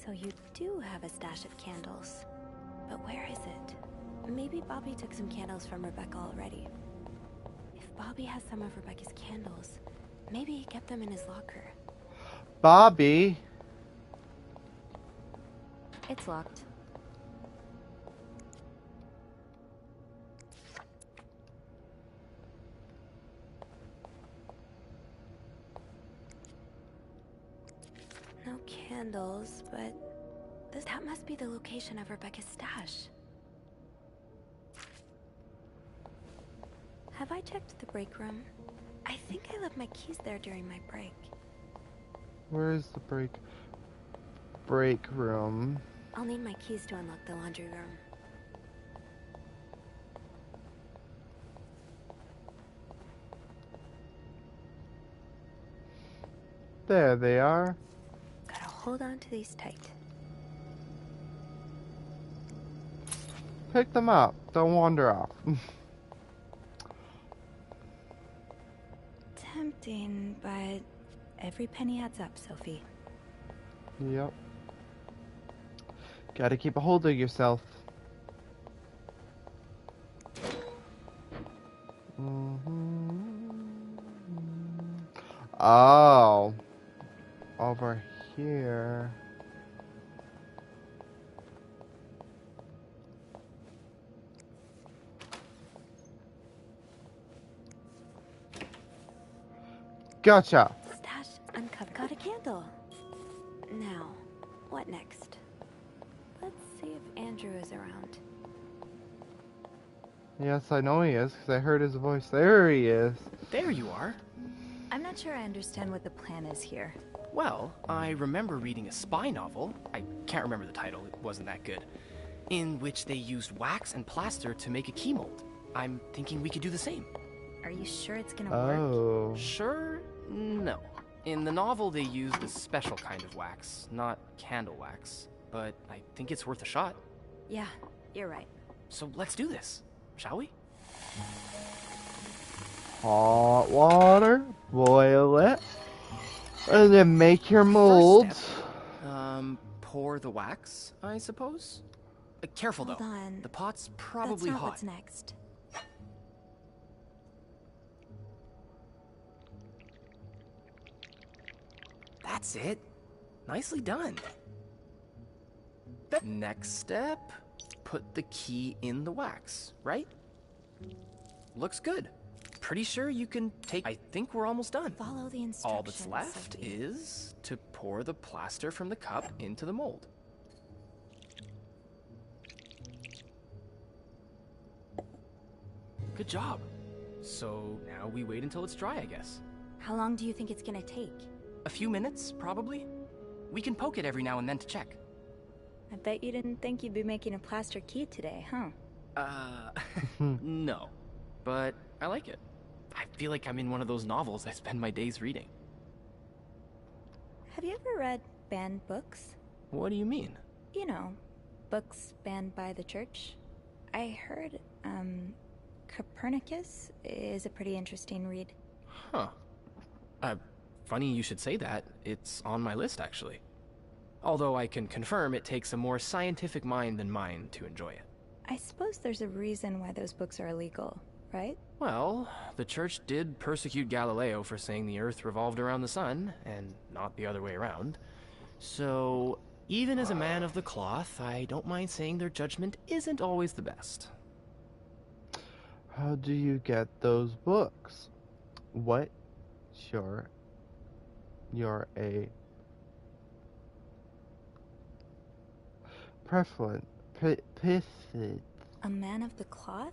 So you do have a stash of candles. But where is it? Maybe Bobby took some candles from Rebecca already. If Bobby has some of Rebecca's candles, maybe he kept them in his locker. Bobby? It's locked. candles, but that must be the location of Rebecca's stash. Have I checked the break room? I think I left my keys there during my break. Where is the break room? I'll need my keys to unlock the laundry room. There they are. Gotta hold on to these tight. Pick them up. Don't wander off. Tempting, but every penny adds up, Sophie. Yep. Gotta keep a hold of yourself. Oh. Over here. Gotcha. Stash uncovered. Got a candle. Now, what next? Let's see if Andrew is around. Yes, I know he is, because I heard his voice. There he is. There you are. I'm not sure I understand what the plan is here. Well, I remember reading a spy novel, I can't remember the title, it wasn't that good, in which they used wax and plaster to make a key mold. I'm thinking we could do the same. Are you sure it's gonna work? Oh. Sure? No. In the novel, they used a special kind of wax, not candle wax. But I think it's worth a shot. Yeah, you're right. So let's do this, shall we? Hot water, boil it, and then make your mold. First step, pour the wax, I suppose? Careful Hold though. on. The pot's probably That's not hot. what's next. That's it. Nicely done. Next step, put the key in the wax, right? Looks good. Pretty sure you can take... I think we're almost done. Follow the instructions. All that's left Sophie. is to pour the plaster from the cup into the mold. Good job. So now we wait until it's dry, I guess. How long do you think it's gonna take? A few minutes, probably. We can poke it every now and then to check. I bet you didn't think you'd be making a plaster key today, huh? No. But I like it. I feel like I'm in one of those novels I spend my days reading. Have you ever read banned books? What do you mean? You know, books banned by the church. I heard, Copernicus is a pretty interesting read. Huh. Funny you should say that. It's on my list, actually. Although I can confirm it takes a more scientific mind than mine to enjoy it. I suppose there's a reason why those books are illegal, right? Well, the church did persecute Galileo for saying the Earth revolved around the sun, and not the other way around. So, even as a man of the cloth, I don't mind saying their judgment isn't always the best. How do you get those books? What? Sure. You're a prevalent pithid. A man of the cloth?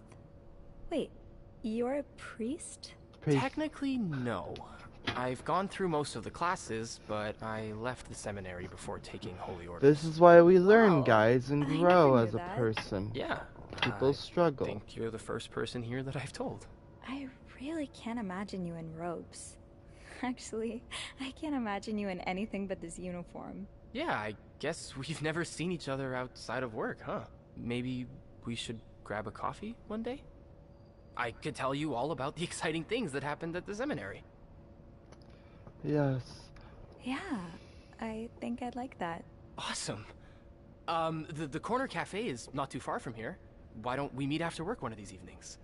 Wait, you're a priest? Technically, no. I've gone through most of the classes, but I left the seminary before taking holy orders. This is why we learn, Wow. guys, and I grow never as knew a that. person. Yeah. People I struggle. think you're the first person here that I've told. I really can't imagine you in robes. Actually, I can't imagine you in anything but this uniform. Yeah, I guess we've never seen each other outside of work, huh? Maybe we should grab a coffee one day? I could tell you all about the exciting things that happened at the seminary. Yes. Yeah, I think I'd like that. Awesome. The corner cafe is not too far from here. Why don't we meet after work one of these evenings?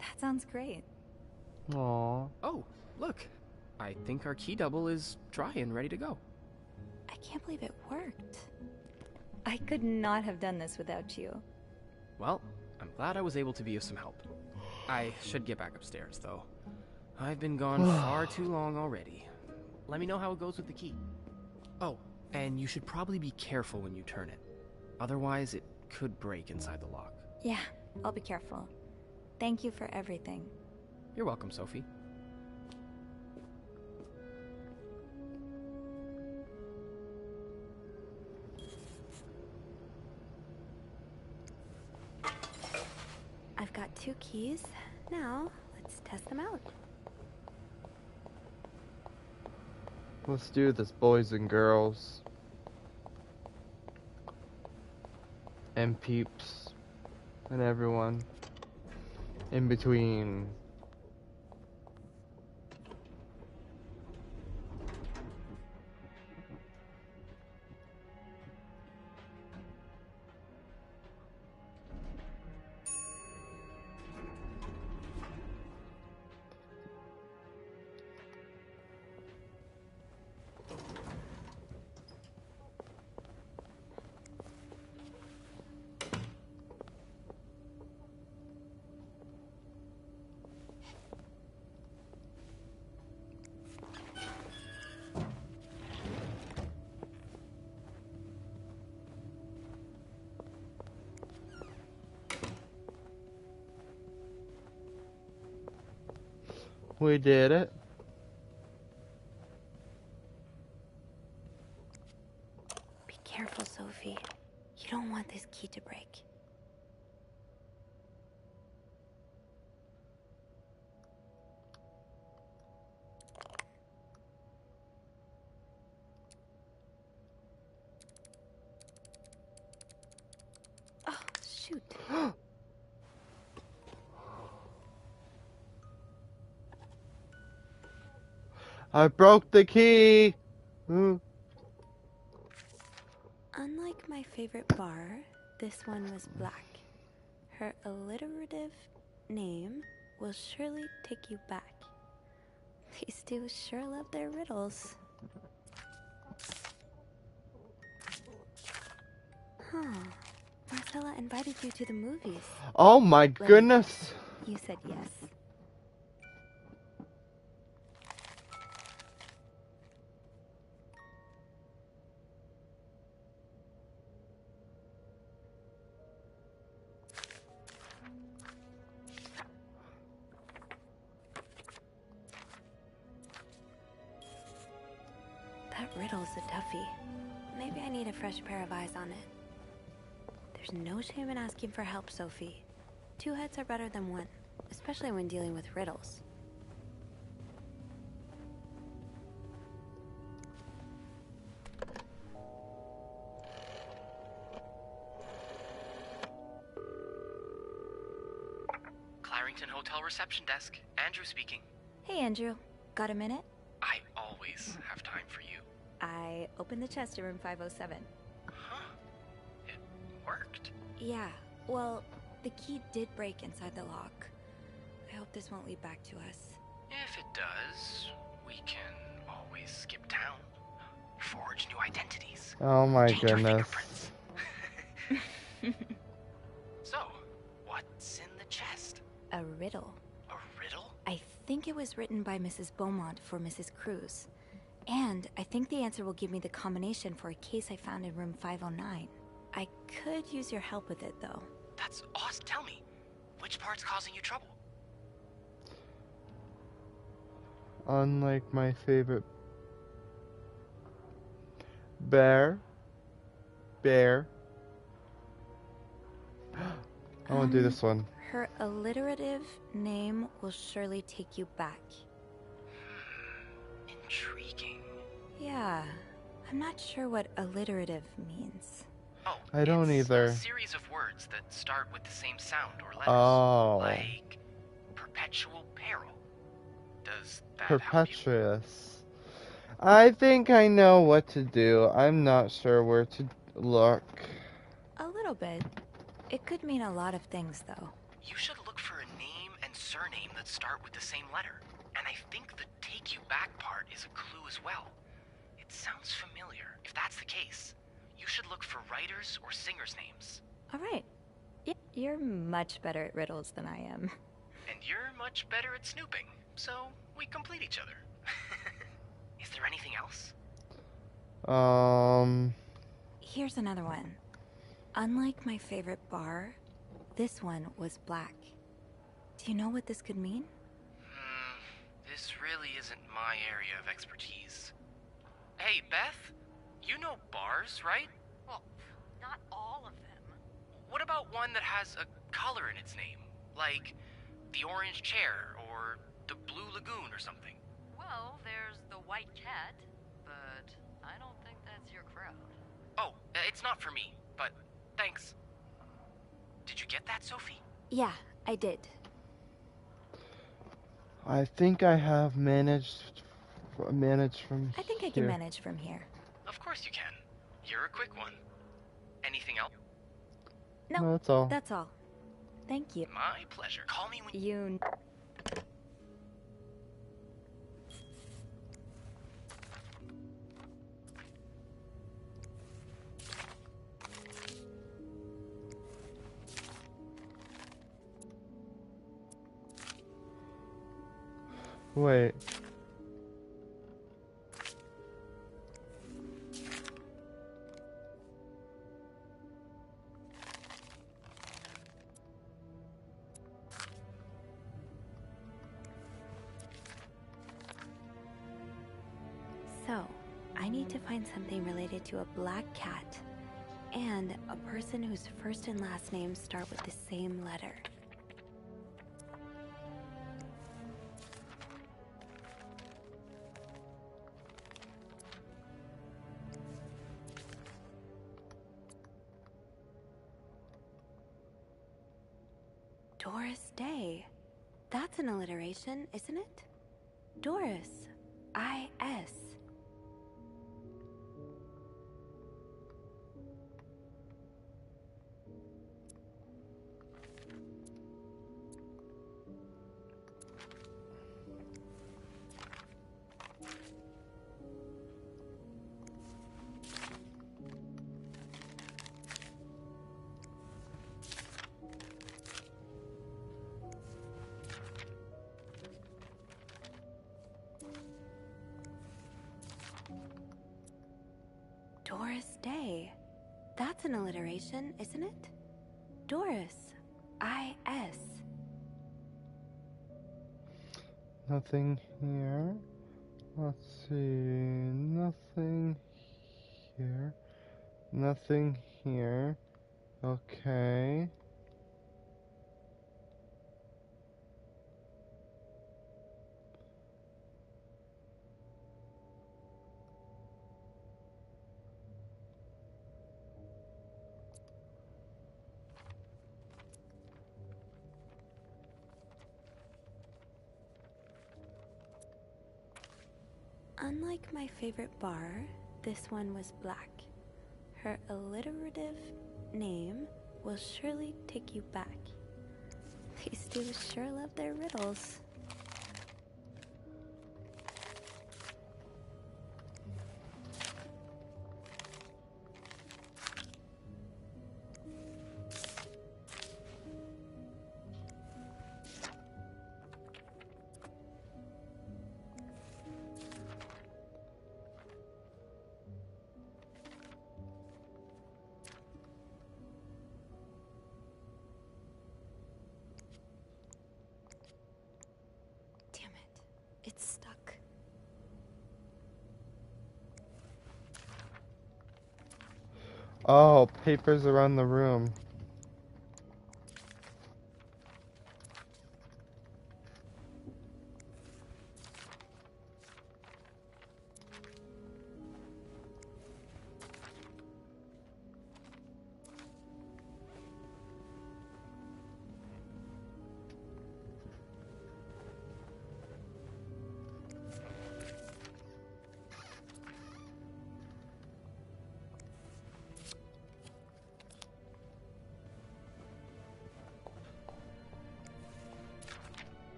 That sounds great. Aww. Oh, look. I think our key double is dry and ready to go. I can't believe it worked. I could not have done this without you. Well, I'm glad I was able to be of some help. I should get back upstairs, though. I've been gone far too long already. Let me know how it goes with the key. Oh, And you should probably be careful when you turn it. Otherwise, it could break inside the lock. Yeah, I'll be careful. Thank you for everything. You're welcome, Sophie. I've got 2 keys. Now, let's test them out. Let's do this, boys and girls. And peeps. And everyone in between. We did it. Be careful, Sophie. You don't want this key to break. Oh, shoot. I broke the key. Mm. Unlike my favorite bar, this one was black. Her alliterative name will surely take you back. These two sure love their riddles. Huh. Marcella invited you to the movies. Oh my goodness. You said yes. That riddle's a toughie. Maybe I need a fresh pair of eyes on it. There's no shame in asking for help, Sophie. 2 heads are better than 1, especially when dealing with riddles. Clarington Hotel reception desk. Andrew speaking. Hey, Andrew. Got a minute? I always have time for you. I opened the chest in room 507. Huh? It worked. Yeah, well, the key did break inside the lock. I hope this won't lead back to us. If it does, we can always skip town. Forge new identities. Oh my Change our goodness. fingerprints. So, what's in the chest? A riddle. A riddle? I think it was written by Mrs. Beaumont for Mrs. Cruz. And I think the answer will give me the combination for a case I found in room 509. I could use your help with it, though. That's awesome. Tell me, which part's causing you trouble? Unlike my favorite bear. I want to do this one. Her alliterative name will surely take you back. Intriguing. Yeah, I'm not sure what alliterative means. Oh, I don't it's either. a series of words that start with the same sound or letters. Oh. Like perpetual peril. Does that help you? Perpetuous. I think I know what to do. I'm not sure where to look. A little bit. It could mean a lot of things, though. You should look for a name and surname that start with the same letter. And I think the take you back part is a clue as well. It sounds familiar. If that's the case, you should look for writers or singers' names. All right. You're much better at riddles than I am. And you're much better at snooping, so we complete each other. Is there anything else? Here's another one. Unlike my favorite bar, this one was black. Do you know what this could mean? This really isn't my area of expertise. Hey, Beth, you know bars, right? Well, not all of them. What about one that has a color in its name? Like the Orange Chair or the Blue Lagoon or something? Well, there's the White Cat, but I don't think that's your crowd. Oh, it's not for me, but thanks. Did you get that, Sophie? Yeah, I did. I think I have managed from I think I here. can manage from here. Of course you can. You're a quick one. Anything else? No, that's all. That's all. Thank you. My pleasure. Call me when You... Wait. So, I need to find something related to a black cat and a person whose first and last names start with the same letter. Doris Day. That's an alliteration, isn't it? Doris. I-S. Doris Day. That's an alliteration, isn't it? Doris. I-S. Nothing here. Let's see. Nothing here. Nothing here. Okay. Unlike my favorite bar, this one was black. Her alliterative name will surely take you back. These two sure love their riddles. Damn it. It's stuck. Oh, papers around the room.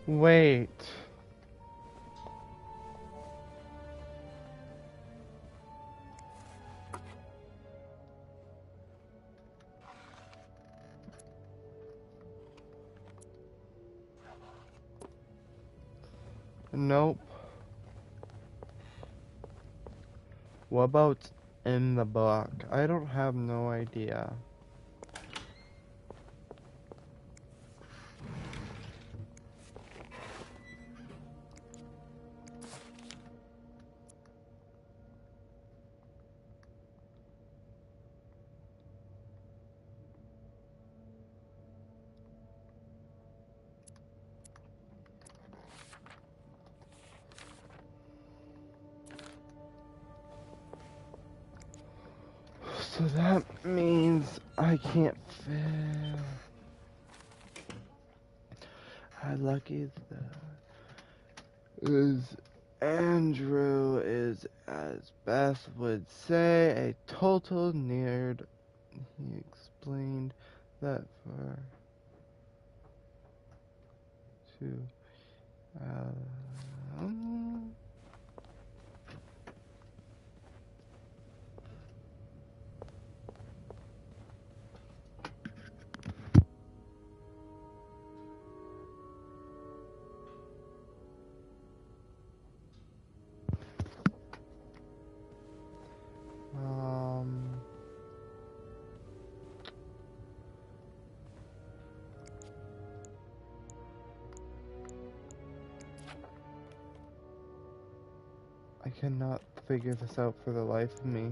Wait. Nope. What about in the book? I don't have no idea. So that means I can't fail. How lucky that is. Andrew is, as Beth would say, a total nerd. He explained that for to I cannot figure this out for the life of me.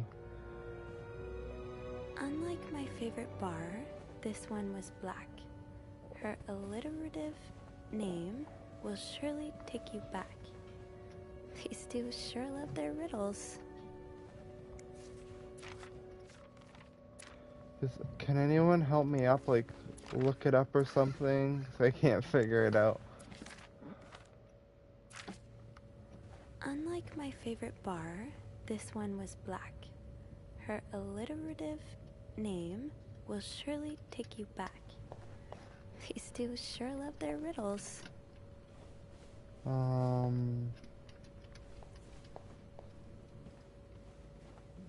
Unlike my favorite bar, this one was black. Her alliterative name will surely take you back. These two sure love their riddles. Can anyone help me up, like, look it up or something? 'Cause I can't figure it out. Unlike my favorite bar, this one was black. Her alliterative name will surely take you back. These two sure love their riddles.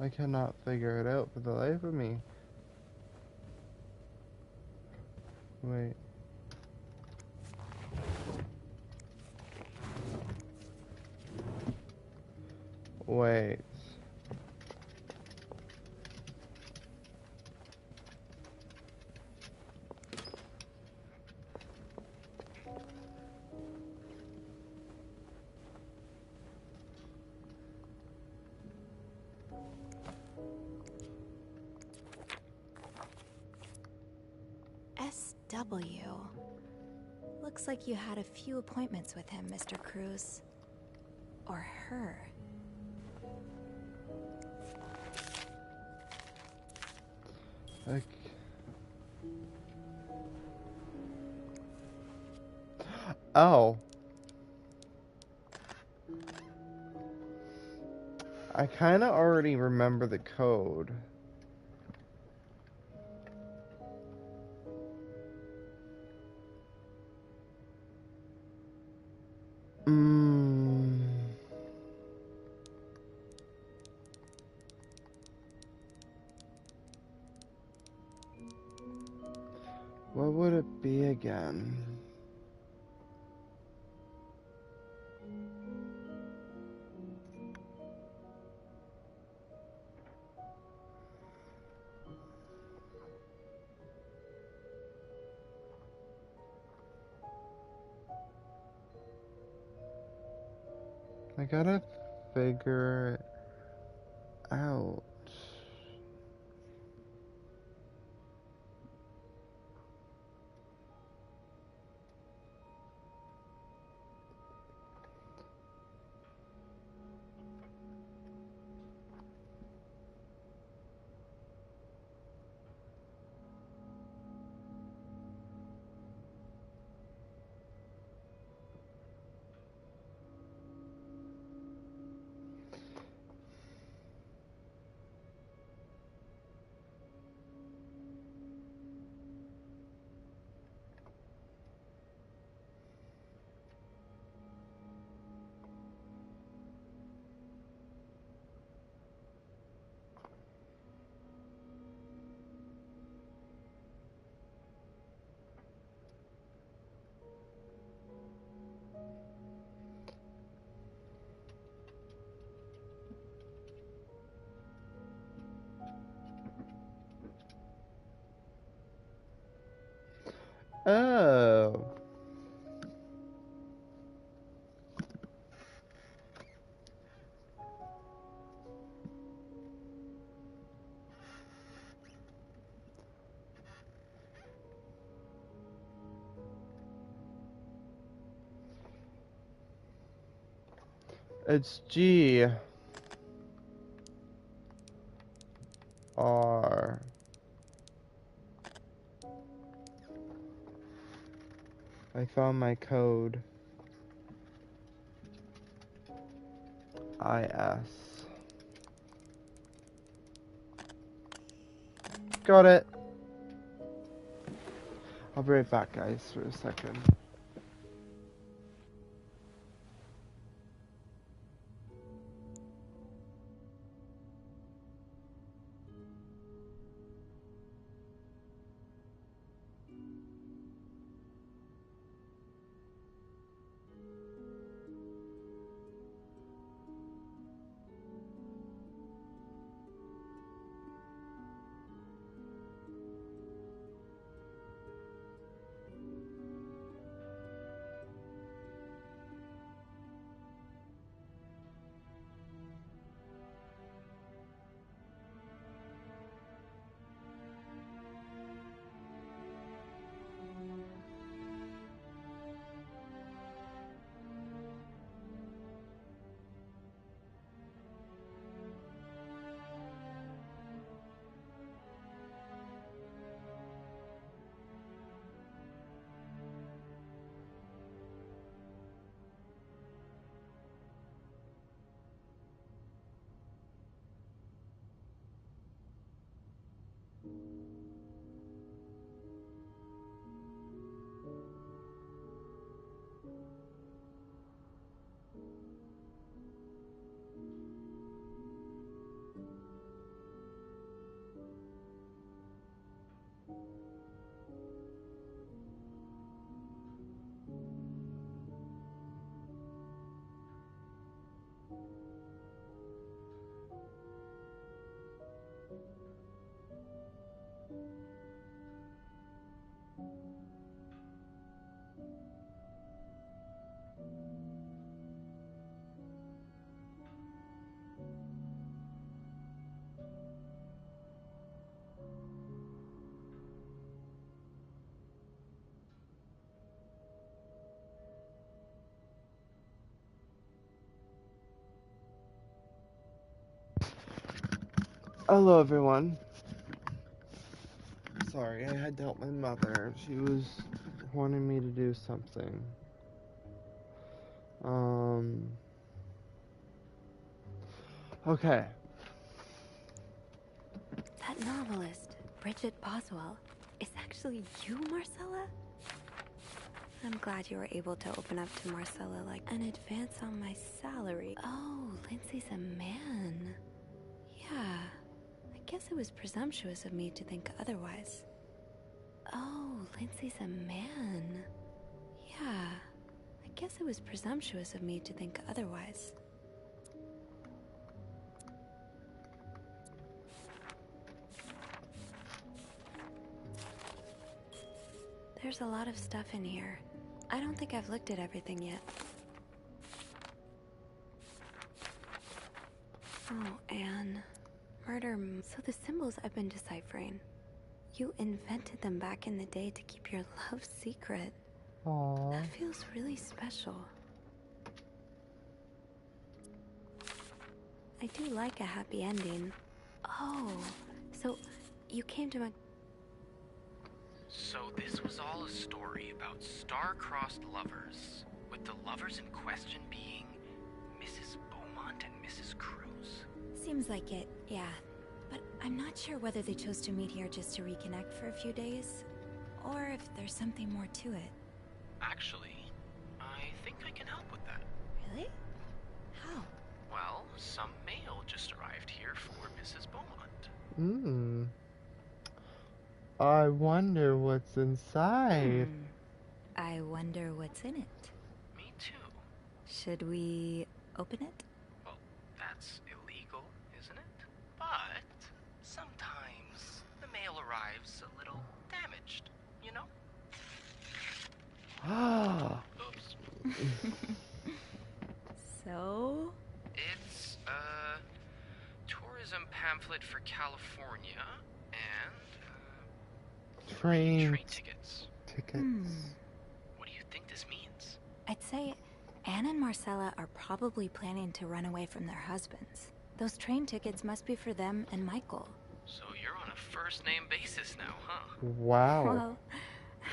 I cannot figure it out for the life of me. Wait. Wait. SW. Looks like you had a few appointments with him, Mr. Cruz. Or her. Like... Oh. I kind of already remember the code. What would it be again? I gotta figure it out. Oh. It's G R I found my code. IS. Got it. I'll be right back, guys, for a second. Hello, everyone. Sorry, I had to help my mother. She was wanting me to do something. Okay. That novelist, Bridget Boswell, is actually you, Marcella? I'm glad you were able to open up to Marcella like an advance on my salary. Oh, Lindsay's a man. Yeah, I guess it was presumptuous of me to think otherwise. Oh, Lindsay's a man. Yeah, I guess it was presumptuous of me to think otherwise. There's a lot of stuff in here. I don't think I've looked at everything yet. Oh, Anne. So the symbols I've been deciphering. You invented them back in the day to keep your love secret. Aww. That feels really special. I do like a happy ending. Oh, so you came to my... So this was all a story about star-crossed lovers, with the lovers in question being Mrs. Beaumont and Mrs. Cruz. Seems like it, yeah. But I'm not sure whether they chose to meet here just to reconnect for a few days, or if there's something more to it. Actually, I think I can help with that. Really? How? Well, some mail just arrived here for Mrs. Beaumont. I wonder what's inside. I wonder what's in it. Me too. Should we open it? Well, that's illegal, isn't it? But sometimes the mail arrives a little damaged, you know? Oops. So? It's a tourism pamphlet for California and Train train tickets. tickets. What do you think this means? I'd say Anne and Marcella are probably planning to run away from their husbands. Those train tickets must be for them and Michael. So you're on a first-name basis now, huh? Wow. Well,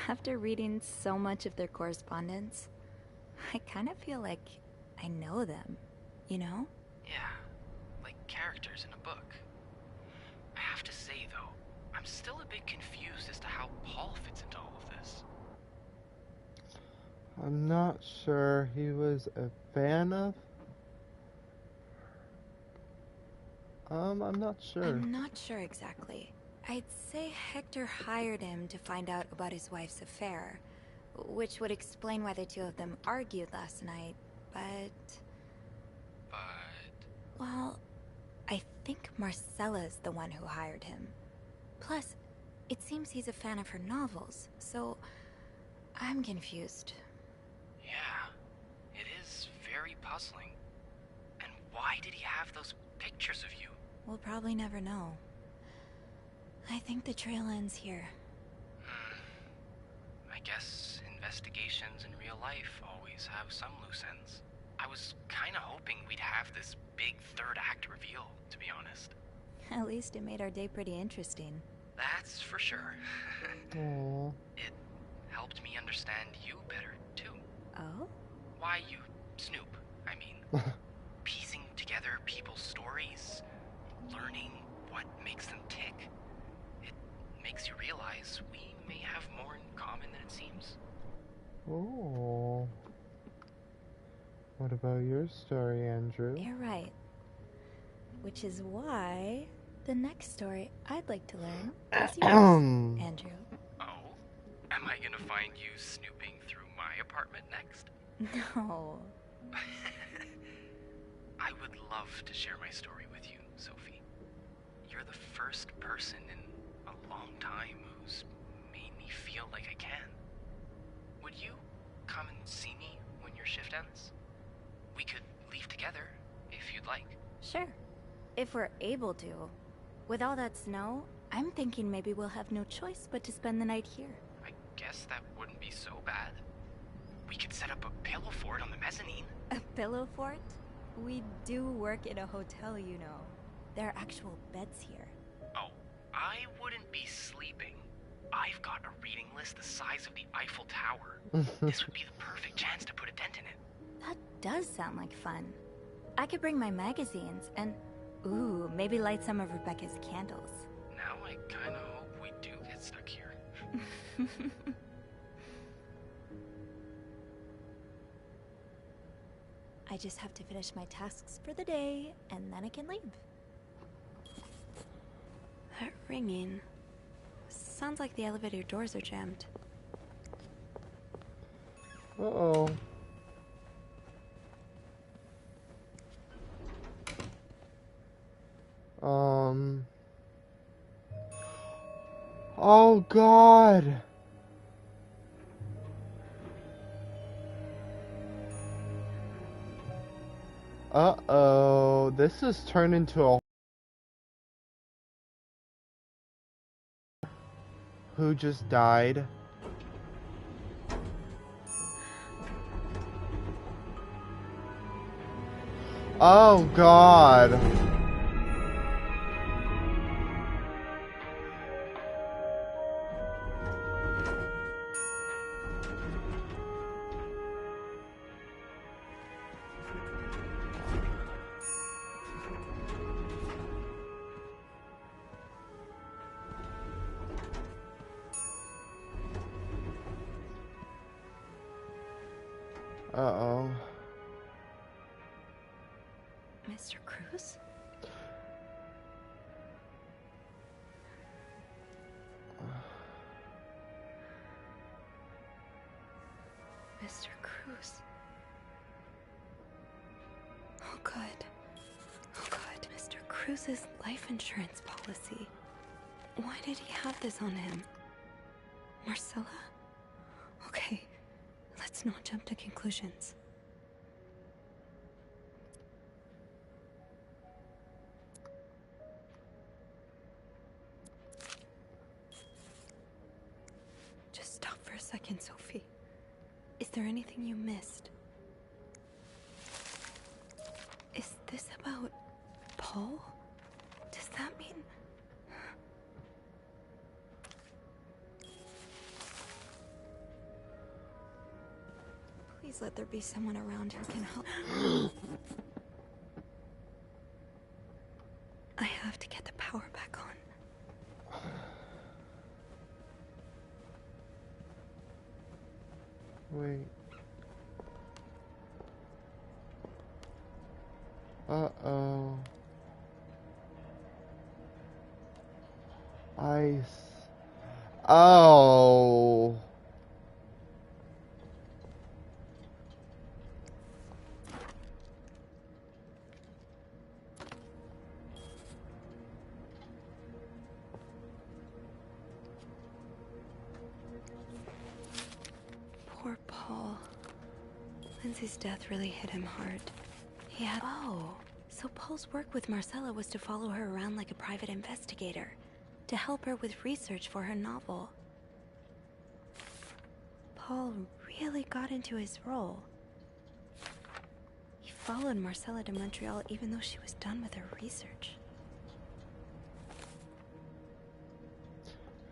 after reading so much of their correspondence, I kind of feel like I know them, you know? Yeah, like characters in a book. I have to say, though, I'm still a bit confused as to how Paul fits into all of this. I'm not sure he was a fan of. I'm not sure. I'm not sure exactly. I'd say Hector hired him to find out about his wife's affair, which would explain why the two of them argued last night, but... Well, I think Marcella's the one who hired him. Plus, it seems he's a fan of her novels, so I'm confused. Yeah, it is very puzzling. And why did he have those pictures of you? We'll probably never know. I think the trail ends here. I guess investigations in real life always have some loose ends. I was kinda hoping we'd have this big third act reveal, to be honest. At least it made our day pretty interesting. That's for sure. Aww. It helped me understand you better, too. Oh? Why you snoop, I mean. Piecing together people's stories, learning what makes them tick. It makes you realize we may have more in common than it seems. Oh. What about your story, Andrew? You're right. Which is why the next story I'd like to learn is yours, Andrew. Oh? Am I gonna find you snooping through my apartment next? No. I would love to share my story with you, Sophie. You're the first person in a long time who's made me feel like I can. Would you come and see me when your shift ends? We could leave together, if you'd like. Sure. If we're able to. With all that snow, I'm thinking maybe we'll have no choice but to spend the night here. I guess that wouldn't be so bad. We could set up a pillow fort on the mezzanine. A pillow fort? We do work in a hotel, you know. There are actual beds here. Oh, I wouldn't be sleeping. I've got a reading list the size of the Eiffel Tower. This would be the perfect chance to put a dent in it. That does sound like fun. I could bring my magazines and, ooh, maybe light some of Rebecca's candles. Now I kinda hope we do get stuck here. I just have to finish my tasks for the day, and then I can leave. That ringing. Sounds like the elevator doors are jammed. Uh-oh. Oh God. Uh-oh. This has turned into a who just died. Oh God. Uh-oh. Mr. Cruz? Mr. Cruz. Oh God. Oh God. Mr. Cruz's life insurance policy. Why did he have this on him? Marcella? Okay. Let's not jump to conclusions. Just stop for a second, Sophie. Is there anything you missed? Is this about Paul? Does that mean... Please let there be someone around who can help. I have to get the power back on. Wait. Uh-oh. Ice. Oh. Poor Paul. Lindsay's death really hit him hard. He had... Oh, so Paul's work with Marcella was to follow her around like a private investigator, to help her with research for her novel. Paul really got into his role. He followed Marcella to Montreal even though she was done with her research.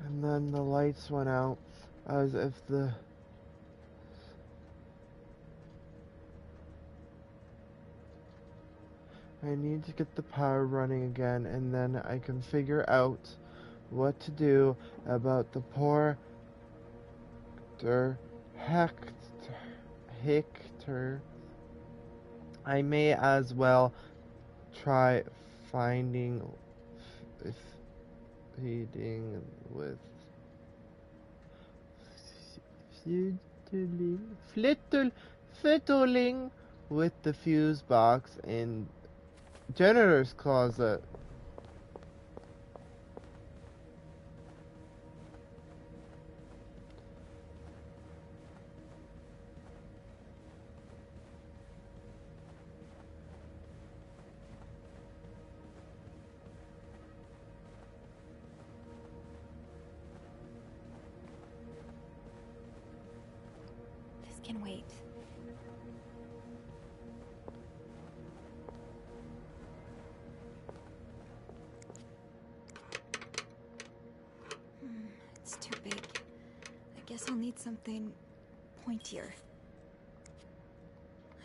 And then the lights went out as if the... I need to get the power running again, and then I can figure out what to do about the poor Hector. I may as well try feeding with fiddling with the fuse box in janitor's closet. This can wait. It's too big. I guess I'll need something pointier.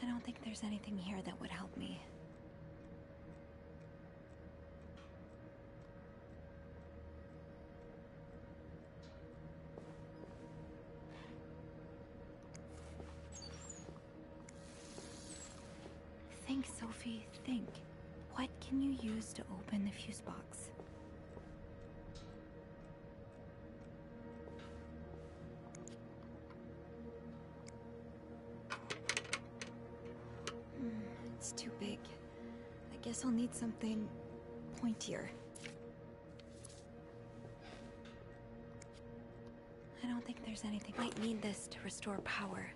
I don't think there's anything here that would help me. Think, Sophie, think. What can you use to open the fuse box? It's too big. I guess I'll need something pointier. I don't think there's anything. Might need this to restore power.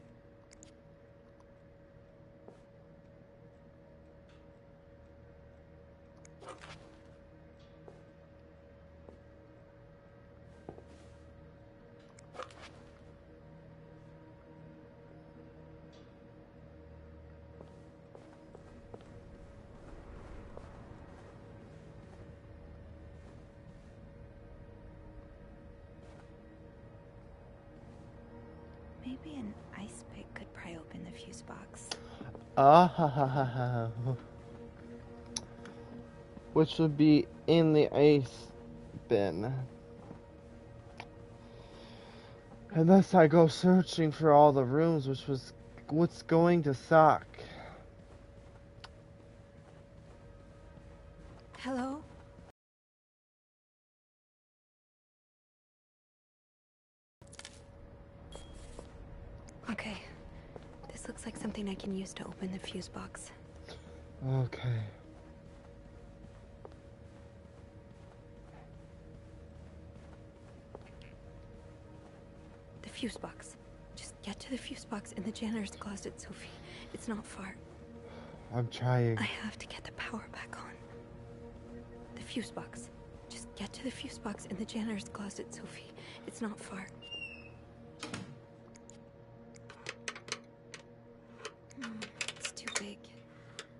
Maybe an ice pick could pry open the fuse box. Which would be in the ice bin. Unless I go searching for all the rooms, which was what's going to suck. Hello? Okay. This looks like something I can use to open the fuse box. Okay. The fuse box. Just get to the fuse box in the janitor's closet, Sophie. It's not far. I'm trying. I have to get the power back on. The fuse box. Just get to the fuse box in the janitor's closet, Sophie. It's not far. It's too big.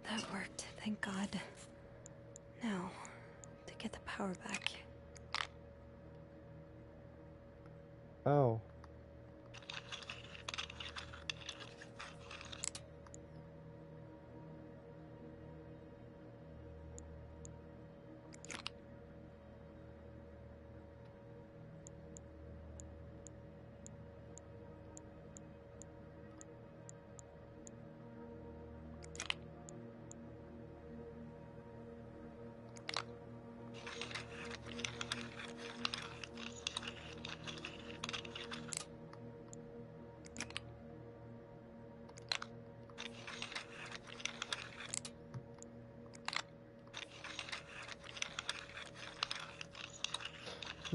That worked, thank God. Now, to get the power back. Oh.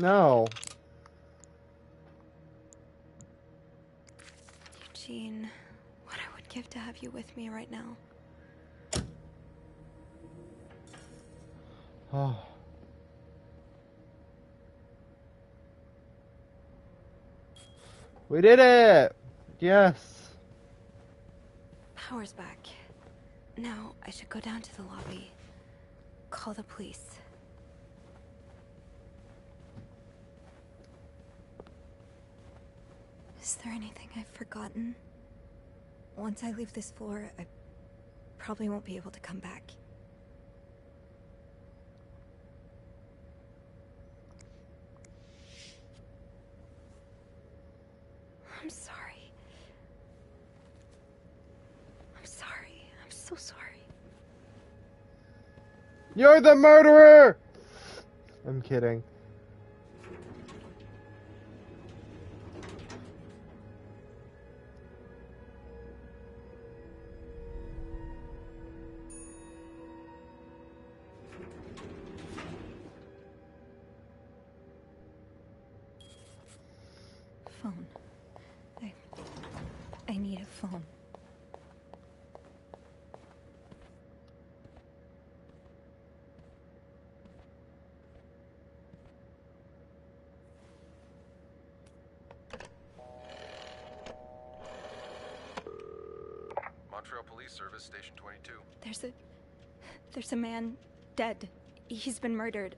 No. Eugene, what I would give to have you with me right now. Oh. We did it! Yes. Power's back. Now, I should go down to the lobby. Call the police. Is there anything I've forgotten? Once I leave this floor, I probably won't be able to come back. I'm sorry. I'm sorry. I'm so sorry. You're the murderer! I'm kidding. Phone. I need a phone. Montreal Police Service, Station 22. There's a man dead. He's been murdered.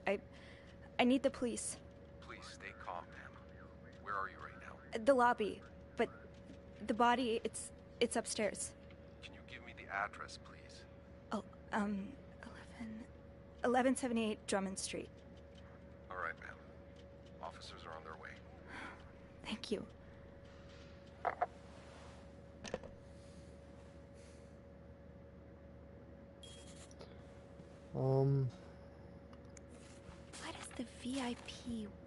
I need the police. Please stay calm, ma'am. Where are you right now? The lobby, but the body, it's upstairs. Can you give me the address, please? Oh, 1178 Drummond Street. All right, ma'am. Officers are on their way. Thank you. What does the VIP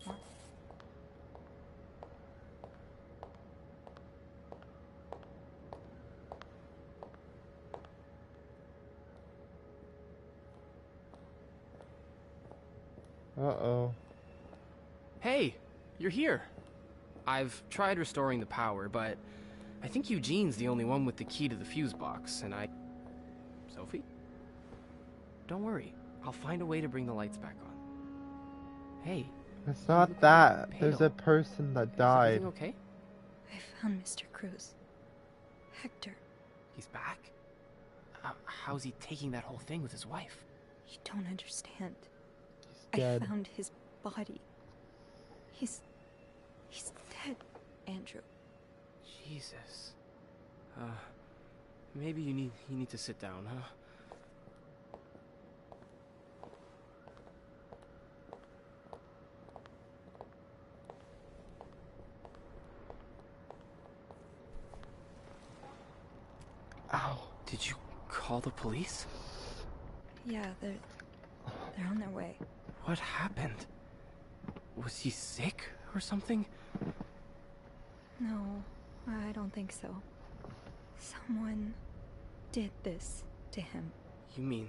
want? Uh-oh. Hey, you're here. I've tried restoring the power, but I think Eugene's the only one with the key to the fuse box, and Sophie? Don't worry. I'll find a way to bring the lights back on. Hey. It's not that. Pale. There's a person that Is died. everything okay? I found Mr. Cruz. Hector. He's back? How's he taking that whole thing with his wife? You don't understand. He's dead. I found his body. He's dead, Andrew. Jesus. Maybe you need to sit down, huh? Ow. Did you call the police? Yeah, they're on their way. What happened? Was he sick or something? No, I don't think so. Someone did this to him. You mean...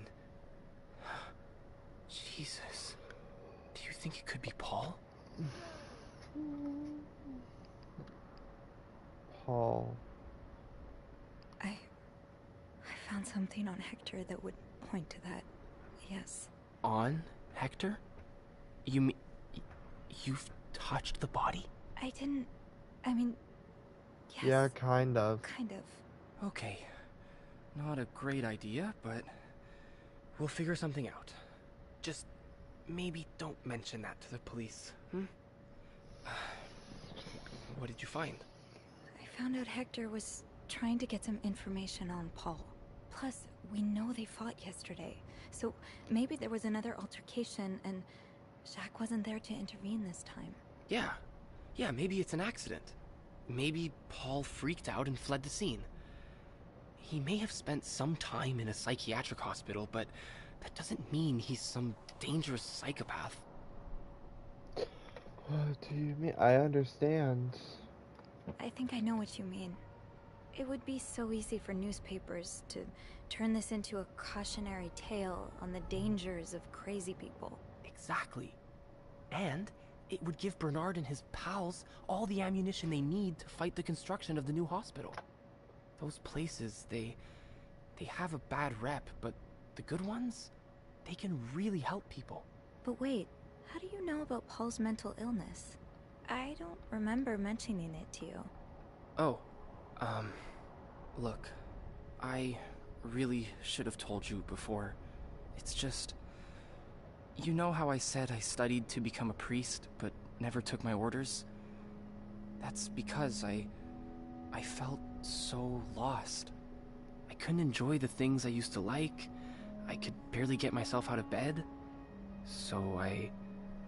Jesus. Do you think it could be Paul? Paul. I found something on Hector that would point to that. Yes. On Hector? You mean you've touched the body? I didn't. I mean, yes. Yeah, kind of. Kind of. Okay. Not a great idea, but we'll figure something out. Just maybe don't mention that to the police, What did you find? I found out Hector was trying to get some information on Paul. Plus, we know they fought yesterday. So maybe there was another altercation and Jack wasn't there to intervene this time. Yeah, maybe it's an accident. Maybe Paul freaked out and fled the scene. He may have spent some time in a psychiatric hospital, but that doesn't mean he's some dangerous psychopath. What do you mean? I understand. I think I know what you mean. It would be so easy for newspapers to turn this into a cautionary tale on the dangers of crazy people. Exactly. And it would give Bernard and his pals all the ammunition they need to fight the construction of the new hospital. Those places, they have a bad rep, but the good ones, they can really help people. But wait, how do you know about Paul's mental illness? I don't remember mentioning it to you. Oh, look, I really should have told you before. It's just, you know how I said I studied to become a priest, but never took my orders? That's because I felt so lost. I couldn't enjoy the things I used to like. I could barely get myself out of bed. So I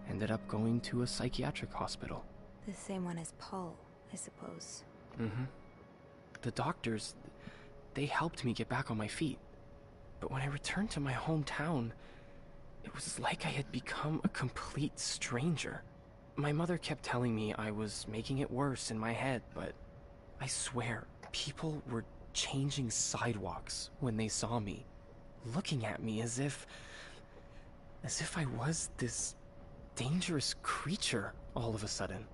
ended up going to a psychiatric hospital. The same one as Paul, I suppose. The doctors, they helped me get back on my feet. But when I returned to my hometown, it was like I had become a complete stranger. My mother kept telling me I was making it worse in my head, but I swear, people were changing sidewalks when they saw me, looking at me as if I was this dangerous creature all of a sudden.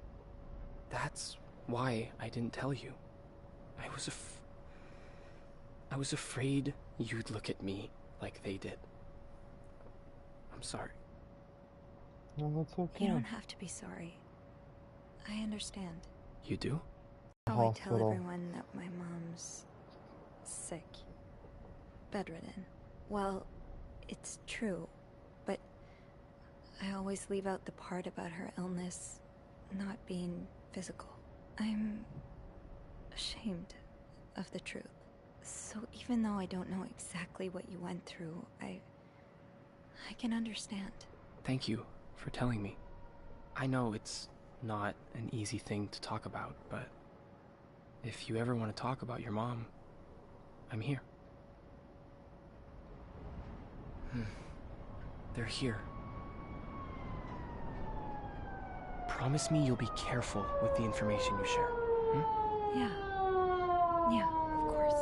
That's why I didn't tell you. I was afraid you'd look at me like they did. I'm sorry. No, that's okay. You don't have to be sorry. I understand. You do? Oh, I tell everyone that my mom's sick. Bedridden. Well, it's true, but I always leave out the part about her illness not being physical. I'm ashamed of the truth. So even though I don't know exactly what you went through, I can understand. Thank you for telling me. I know it's not an easy thing to talk about, but if you ever want to talk about your mom, I'm here. They're here. Promise me you'll be careful with the information you share. Yeah. Yeah, of course.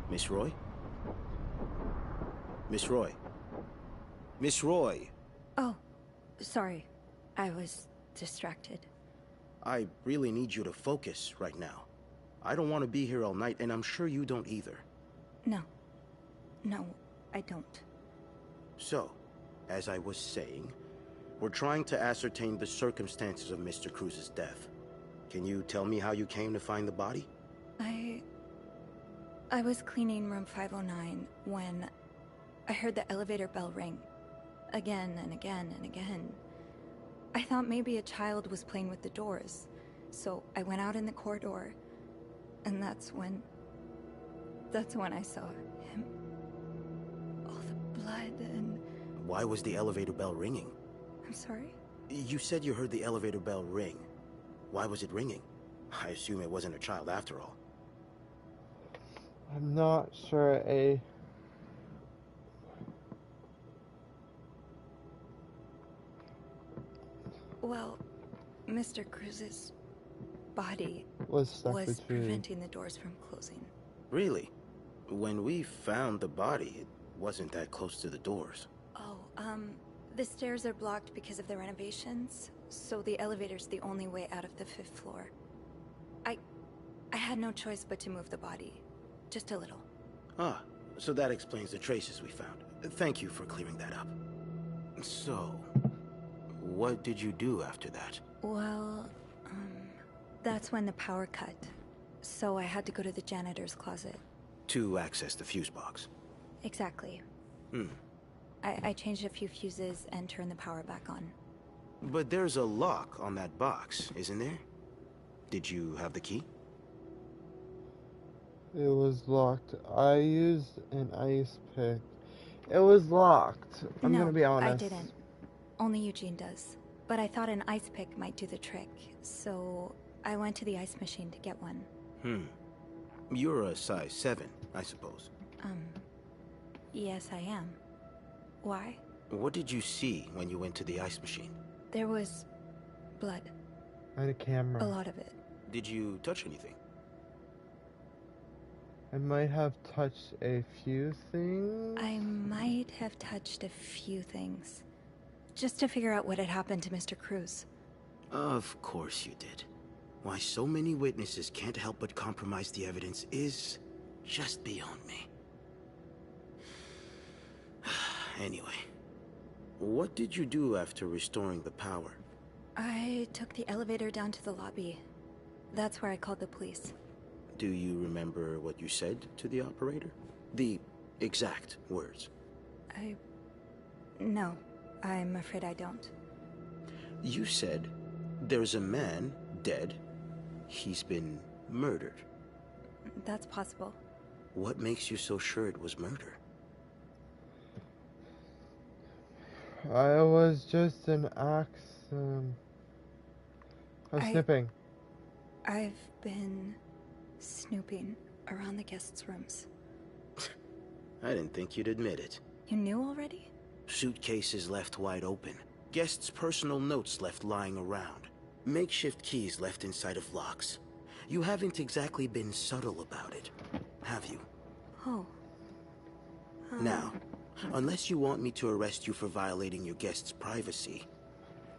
Miss Roy? Miss Roy? Miss Roy! Oh, sorry. I was distracted. I really need you to focus right now. I don't want to be here all night, and I'm sure you don't either. No. No, I don't. So, as I was saying, we're trying to ascertain the circumstances of Mr. Cruz's death. Can you tell me how you came to find the body? I was cleaning room 509 when I heard the elevator bell ring. Again and again and again. I thought maybe a child was playing with the doors, so I went out in the corridor, and that's when I saw him. All the blood and... Why was the elevator bell ringing? I'm sorry? You said you heard the elevator bell ring. Why was it ringing? I assume it wasn't a child after all. I'm not sure Well, Mr. Cruz's body Was stuck was between. preventing the doors from closing. Really? When we found the body, it wasn't that close to the doors. Oh, the stairs are blocked because of the renovations, so the elevator's the only way out of the 5th floor. I had no choice but to move the body. Just a little. Ah, so that explains the traces we found. Thank you for clearing that up. So, what did you do after that? Well, that's when the power cut. So I had to go to the janitor's closet. To access the fuse box. Exactly. Hmm. I changed a few fuses and turned the power back on. But there's a lock on that box, isn't there? Did you have the key? It was locked. I used an ice pick. It was locked. I'm gonna be honest. I didn't. Only Eugene does. But I thought an ice pick might do the trick, so I went to the ice machine to get one. You're a size 7, I suppose. Yes, I am. Why? What did you see when you went to the ice machine? There was blood. I had a camera. A lot of it. Did you touch anything? I might have touched a few things. I might have touched a few things. Just to figure out what had happened to Mr. Cruz. Of course you did. Why so many witnesses can't help but compromise the evidence is just beyond me. Anyway, what did you do after restoring the power? I took the elevator down to the lobby. That's where I called the police. Do you remember what you said to the operator? The exact words. No, I'm afraid I don't. You said, there's a man dead. He's been murdered. That's possible. What makes you so sure it was murder? I was just an accident. I was snipping. I've been snooping around the guests' rooms. I didn't think you'd admit it. You knew already? Suitcases left wide open. Guests' personal notes left lying around. Makeshift keys left inside of locks. You haven't exactly been subtle about it, have you? Oh. Now, unless you want me to arrest you for violating your guests' privacy,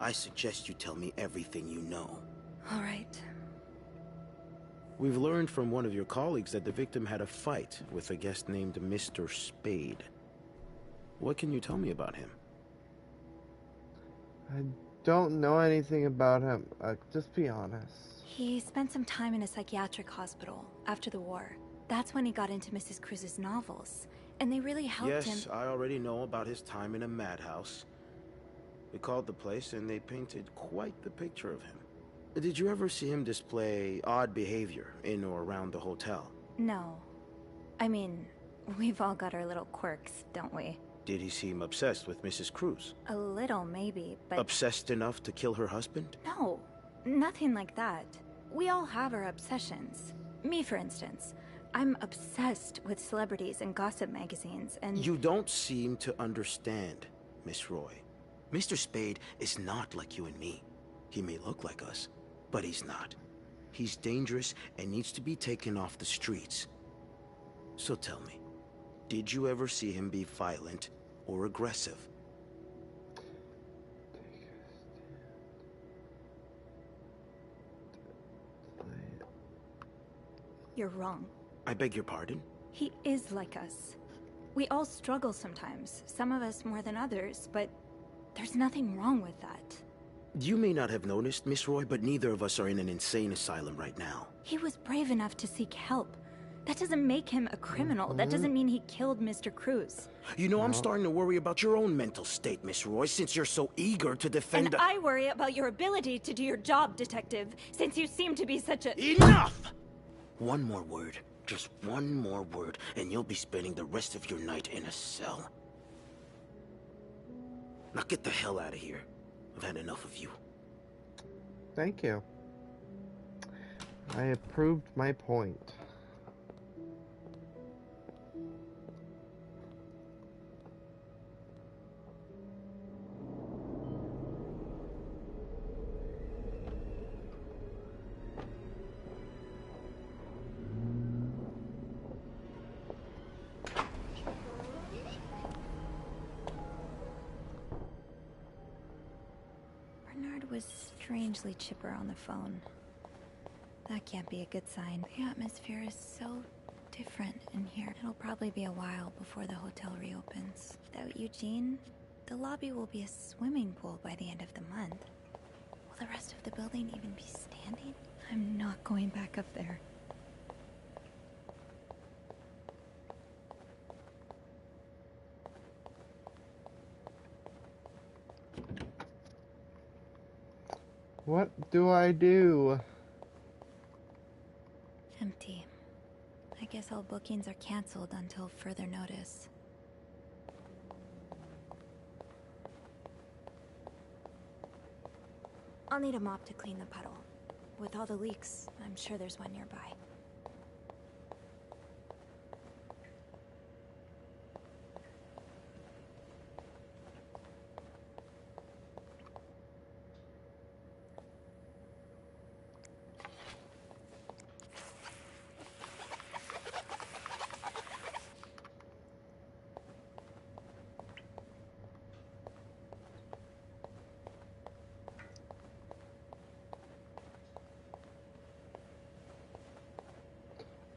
I suggest you tell me everything you know. All right. We've learned from one of your colleagues that the victim had a fight with a guest named Mr. Spade. What can you tell me about him? I don't know anything about him. Just be honest. He spent some time in a psychiatric hospital after the war. That's when he got into Mrs. Cruz's novels. And they really helped him. Yes, I already know about his time in a madhouse. We called the place and they painted quite the picture of him. Did you ever see him display odd behavior in or around the hotel? No. I mean, we've all got our little quirks, don't we? Did he seem obsessed with Mrs. Cruz? A little, maybe, but... Obsessed enough to kill her husband? No, nothing like that. We all have our obsessions. Me, for instance. I'm obsessed with celebrities and gossip magazines, and... You don't seem to understand, Miss Roy. Mr. Spade is not like you and me. He may look like us, but he's not. He's dangerous and needs to be taken off the streets. So tell me, did you ever see him be violent or aggressive? You're wrong. I beg your pardon? He is like us. We all struggle sometimes, some of us more than others, but there's nothing wrong with that. You may not have noticed, Miss Roy, but neither of us are in an insane asylum right now. He was brave enough to seek help. That doesn't make him a criminal. That doesn't mean he killed Mr. Cruz. You know, I'm starting to worry about your own mental state, Miss Roy, since you're so eager to defend... And I worry about your ability to do your job, Detective, since you seem to be such a... Enough! One more word, just one more word, and you'll be spending the rest of your night in a cell. Now get the hell out of here. I've had enough of you. Thank you. I approved my point. strangely chipper on the phone. That can't be a good sign. The atmosphere is so different in here. It'll probably be a while before the hotel reopens. Without Eugene, the lobby will be a swimming pool by the end of the month. Will the rest of the building even be standing? I'm not going back up there. What do I do? Empty. I guess all bookings are canceled until further notice. I'll need a mop to clean the puddle. With all the leaks, I'm sure there's one nearby.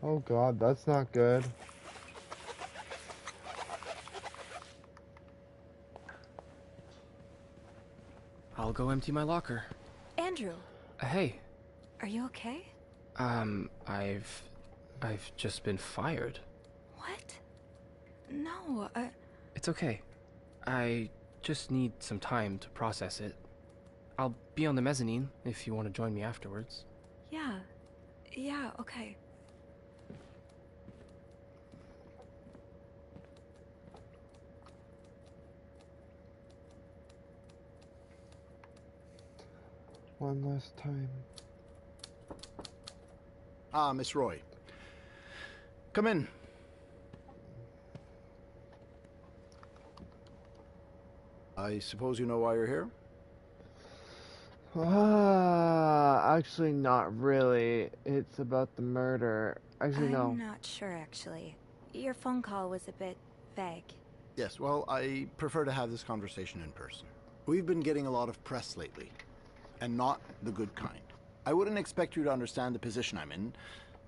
Oh god, that's not good. I'll go empty my locker. Andrew, Hey, are you okay? I've just been fired. What? No, It's okay. I just need some time to process it. I'll be on the mezzanine if you want to join me afterwards. yeah. Yeah, okay. One last time. Ah, Miss Roy. Come in. I suppose you know why you're here? Actually not really. It's about the murder. Actually, no. I'm not sure, actually. Your phone call was a bit vague. Yes, well, I prefer to have this conversation in person. We've been getting a lot of press lately, and not the good kind. I wouldn't expect you to understand the position I'm in,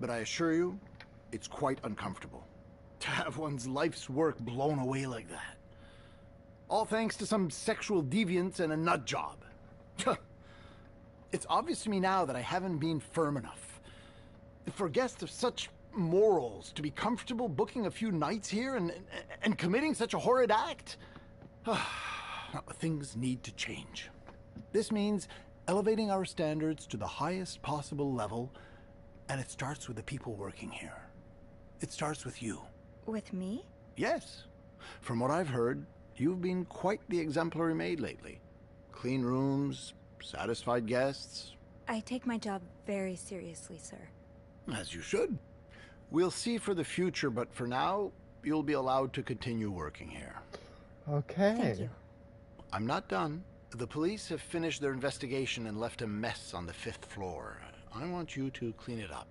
but I assure you, it's quite uncomfortable. To have one's life's work blown away like that. All thanks to some sexual deviance and a nut job. It's obvious to me now that I haven't been firm enough. For guests of such morals to be comfortable booking a few nights here and committing such a horrid act. Things need to change. This means elevating our standards to the highest possible level, and it starts with the people working here. It starts with you. With me? Yes. From what I've heard, you've been quite the exemplary maid lately. Clean rooms, satisfied guests. I take my job very seriously, sir. As you should. We'll see for the future, but for now, you'll be allowed to continue working here. Okay. Thank you. I'm not done. The police have finished their investigation and left a mess on the 5th floor. I want you to clean it up.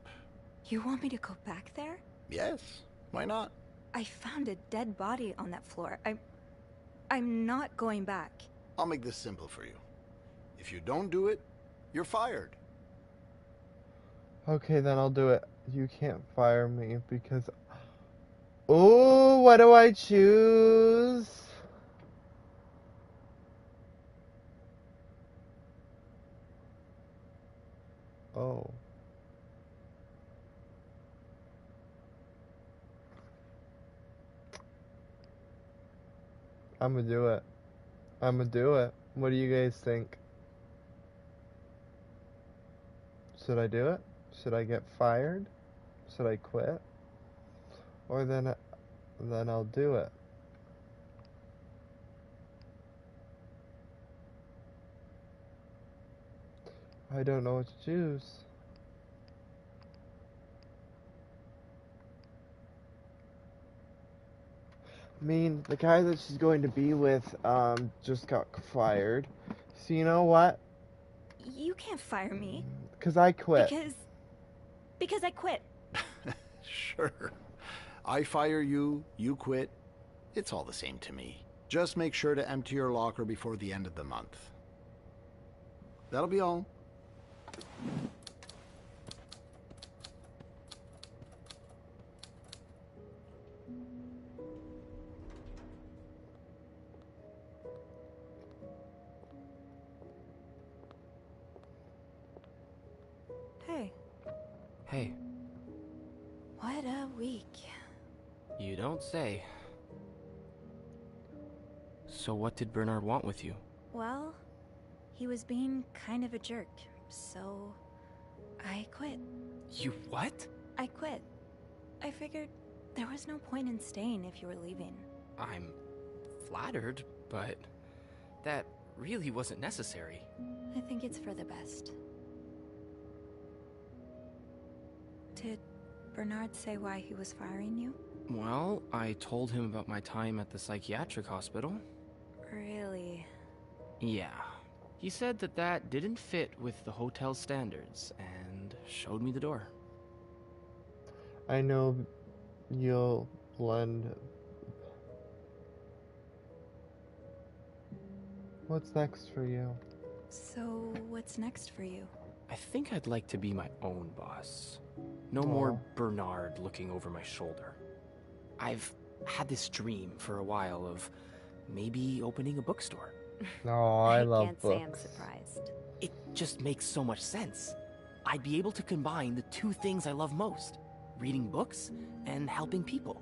You want me to go back there? Yes, why not? I found a dead body on that floor. I'm not going back. I'll make this simple for you. If you don't do it, you're fired. Okay, then I'll do it. You can't fire me because... Ooh, what do I choose? Oh. I'm gonna do it. I'm gonna do it. What do you guys think? Should I do it? Should I get fired? Should I quit? Or then I'll do it. I don't know what to choose. I mean, the guy that she's going to be with, just got fired. So you know what? You can't fire me. Because I quit. Because I quit. Sure. I fire you, you quit. It's all the same to me. Just make sure to empty your locker before the end of the month. That'll be all. Hey, Hey, what a week. you don't say. So what did Bernard want with you? Well, he was being kind of a jerk, so I quit. You what? I quit. I figured there was no point in staying if you were leaving. I'm flattered, but that really wasn't necessary. I think it's for the best. Did Bernard say why he was firing you? Well, I told him about my time at the psychiatric hospital. Really? Yeah. He said that that didn't fit with the hotel's standards and showed me the door. I know you'll blend. What's next for you? So, what's next for you? I think I'd like to be my own boss. No more Bernard looking over my shoulder. I've had this dream for a while of maybe opening a bookstore. Oh, I love can't books. say I'm surprised. It just makes so much sense. I'd be able to combine the two things I love most, reading books and helping people.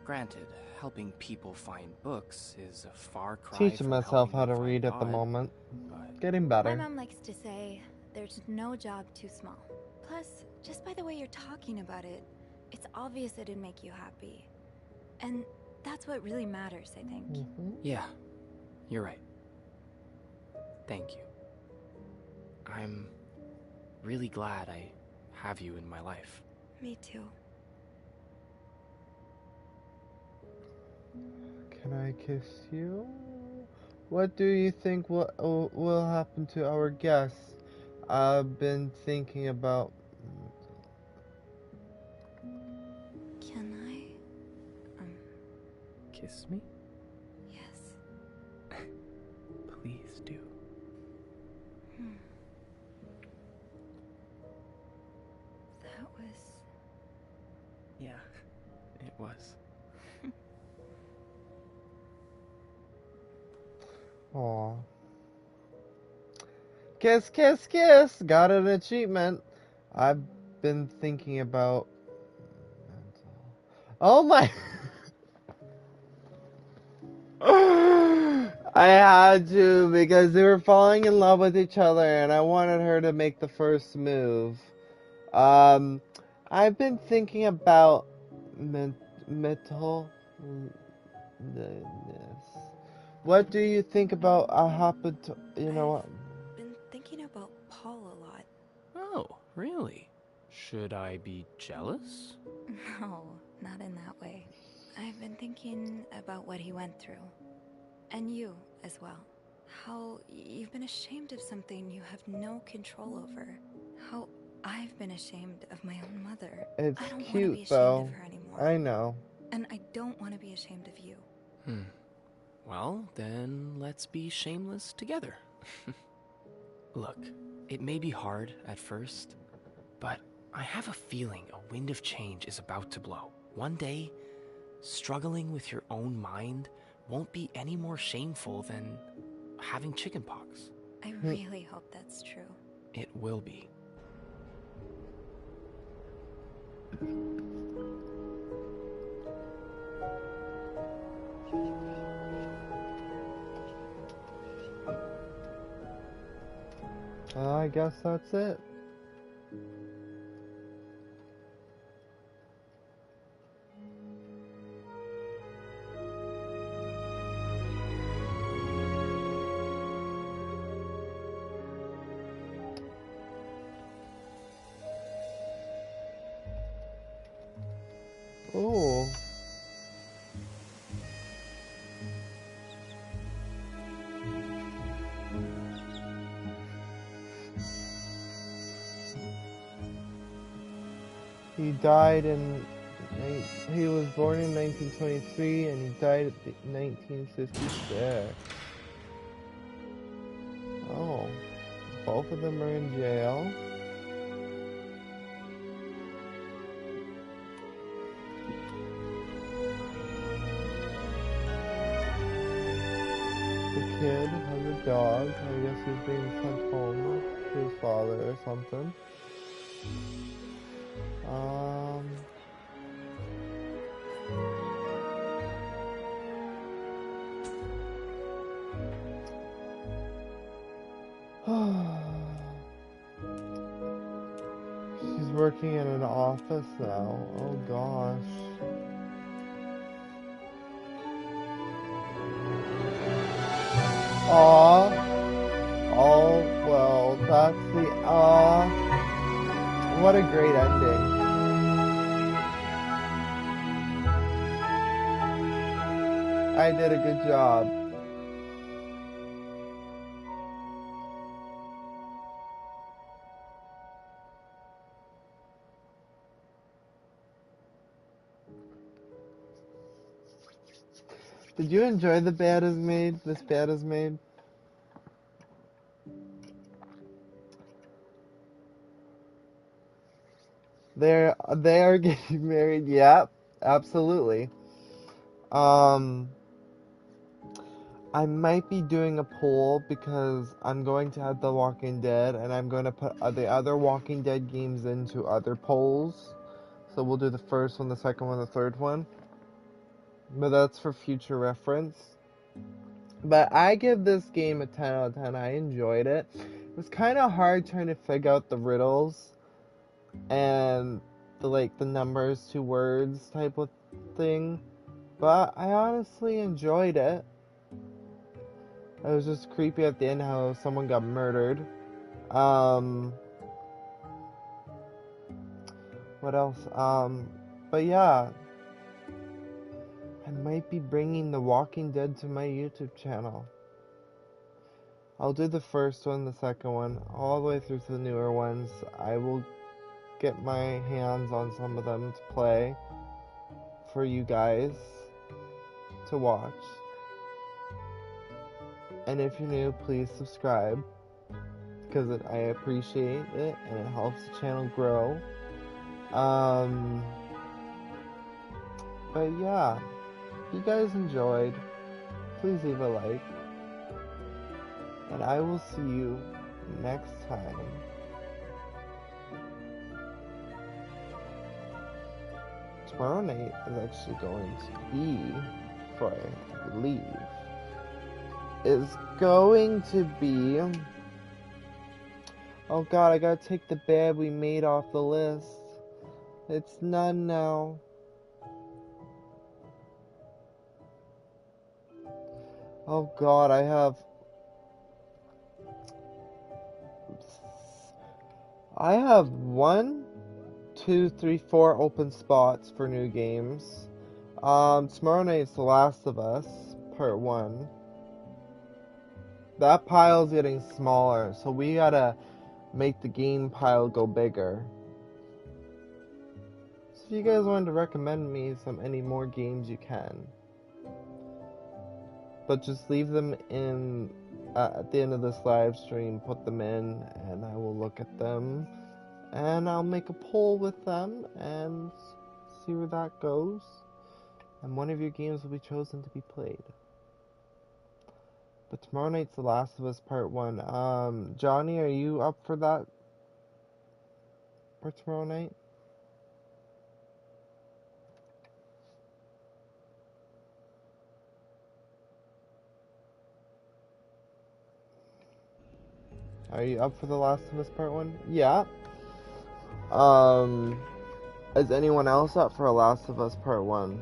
Granted, helping people find books is a far cry Teaching from myself helping how them to find read at the God, moment. but Getting My better. mom likes to say, there's no job too small. Plus, just by the way you're talking about it, it's obvious it'd make you happy. And that's what really matters, I think. yeah, you're right. Thank you. I'm really glad I have you in my life. Me too. Can I kiss you? What do you think will happen to our guests? I've been thinking about. Can I? Kiss me? Yes. Please do. That was... Yeah, it was. Aw. Kiss, kiss, kiss! Got an achievement. I've been thinking about. Oh my. I had to because they were falling in love with each other and I wanted her to make the first move. I've been thinking about mental. What do you think about you know what? I've been thinking about Paul a lot. Oh, really? Should I be jealous? No, not in that way. I've been thinking about what he went through. And you, as well. How you've been ashamed of something you have no control over. How I've been ashamed of my own mother. It's I don't want to cute be ashamed though. of her anymore. I know. And I don't want to be ashamed of you. Well, then let's be shameless together. Look, it may be hard at first, but I have a feeling a wind of change is about to blow. One day, struggling with your own mind won't be any more shameful than having chickenpox. I really hope that's true. It will be. I guess that's it. Oh. He died in. He was born in 1923 and he died at 1956. Oh. Both of them are in jail. The kid has a dog. I guess he's being sent home to his father or something. She's working in an office now. Oh gosh. Aw. Oh, well, that's the, what a great ending. I did a good job. Did you enjoy ThisBedWeMade? ThisBedWeMade? They are getting married. Yep, absolutely. I might be doing a poll because I'm going to have The Walking Dead, and I'm going to put the other Walking Dead games into other polls. So we'll do the first one, the second one, the third one. But that's for future reference. But I give this game a 10 out of 10. I enjoyed it. It was kind of hard trying to figure out the riddles and the numbers to words type of thing. But I honestly enjoyed it. It was just creepy at the end how someone got murdered. What else? But yeah. I might be bringing The Walking Dead to my YouTube channel. I'll do the first one, the second one, all the way through to the newer ones. I will get my hands on some of them to play for you guys to watch. And if you're new, please subscribe, because I appreciate it and it helps the channel grow. But yeah, if you guys enjoyed, please leave a like. And I will see you next time. Tomorrow night is actually going to be, before I leave, is going to be, oh god, I gotta take ThisBedWeMade off the list. It's none now. Oh god, I have 1, 2, 3, 4 open spots for new games. Tomorrow night is The Last of Us, Part 1. That pile's getting smaller, so we gotta make the game pile go bigger. So if you guys wanted to recommend me any more games, you can. But just leave them in at the end of this live stream, put them in, and I will look at them. And I'll make a poll with them and see where that goes. And one of your games will be chosen to be played. But tomorrow night's The Last of Us Part 1. Johnny, are you up for that? For tomorrow night? Are you up for The Last of Us Part 1? Yeah. Is anyone else up for The Last of Us Part 1?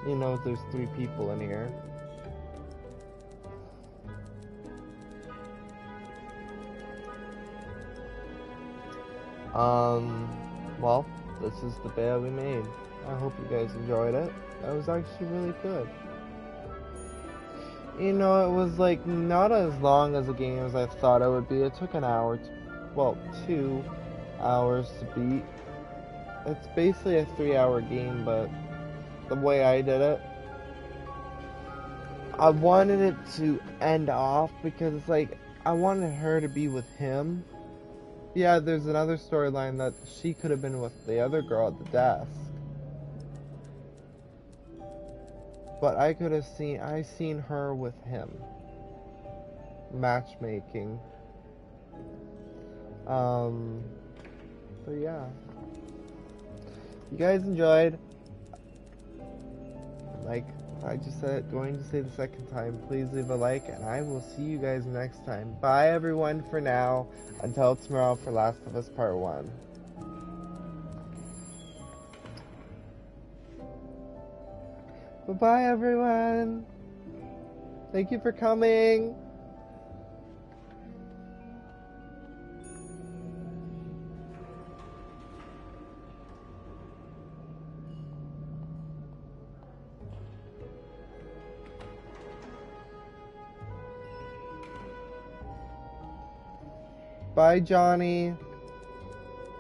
You know, there's 3 people in here. Well, this is ThisBedWeMade. I hope you guys enjoyed it. That was actually really good. You know, it was like not as long as a game as I thought it would be. It took an hour, 2 hours to beat. It's basically a 3-hour game, but the way I did it, I wanted it to end off because it's like I wanted her to be with him. Yeah, there's another storyline that she could have been with the other girl at the desk. But I could have seen her with him. Matchmaking. But yeah. You guys enjoyed. Like I just said, going to say the second time, please leave a like, and I will see you guys next time. Bye everyone for now. Until tomorrow for Last of Us Part 1. Bye-bye everyone. Thank you for coming. Bye, Johnny.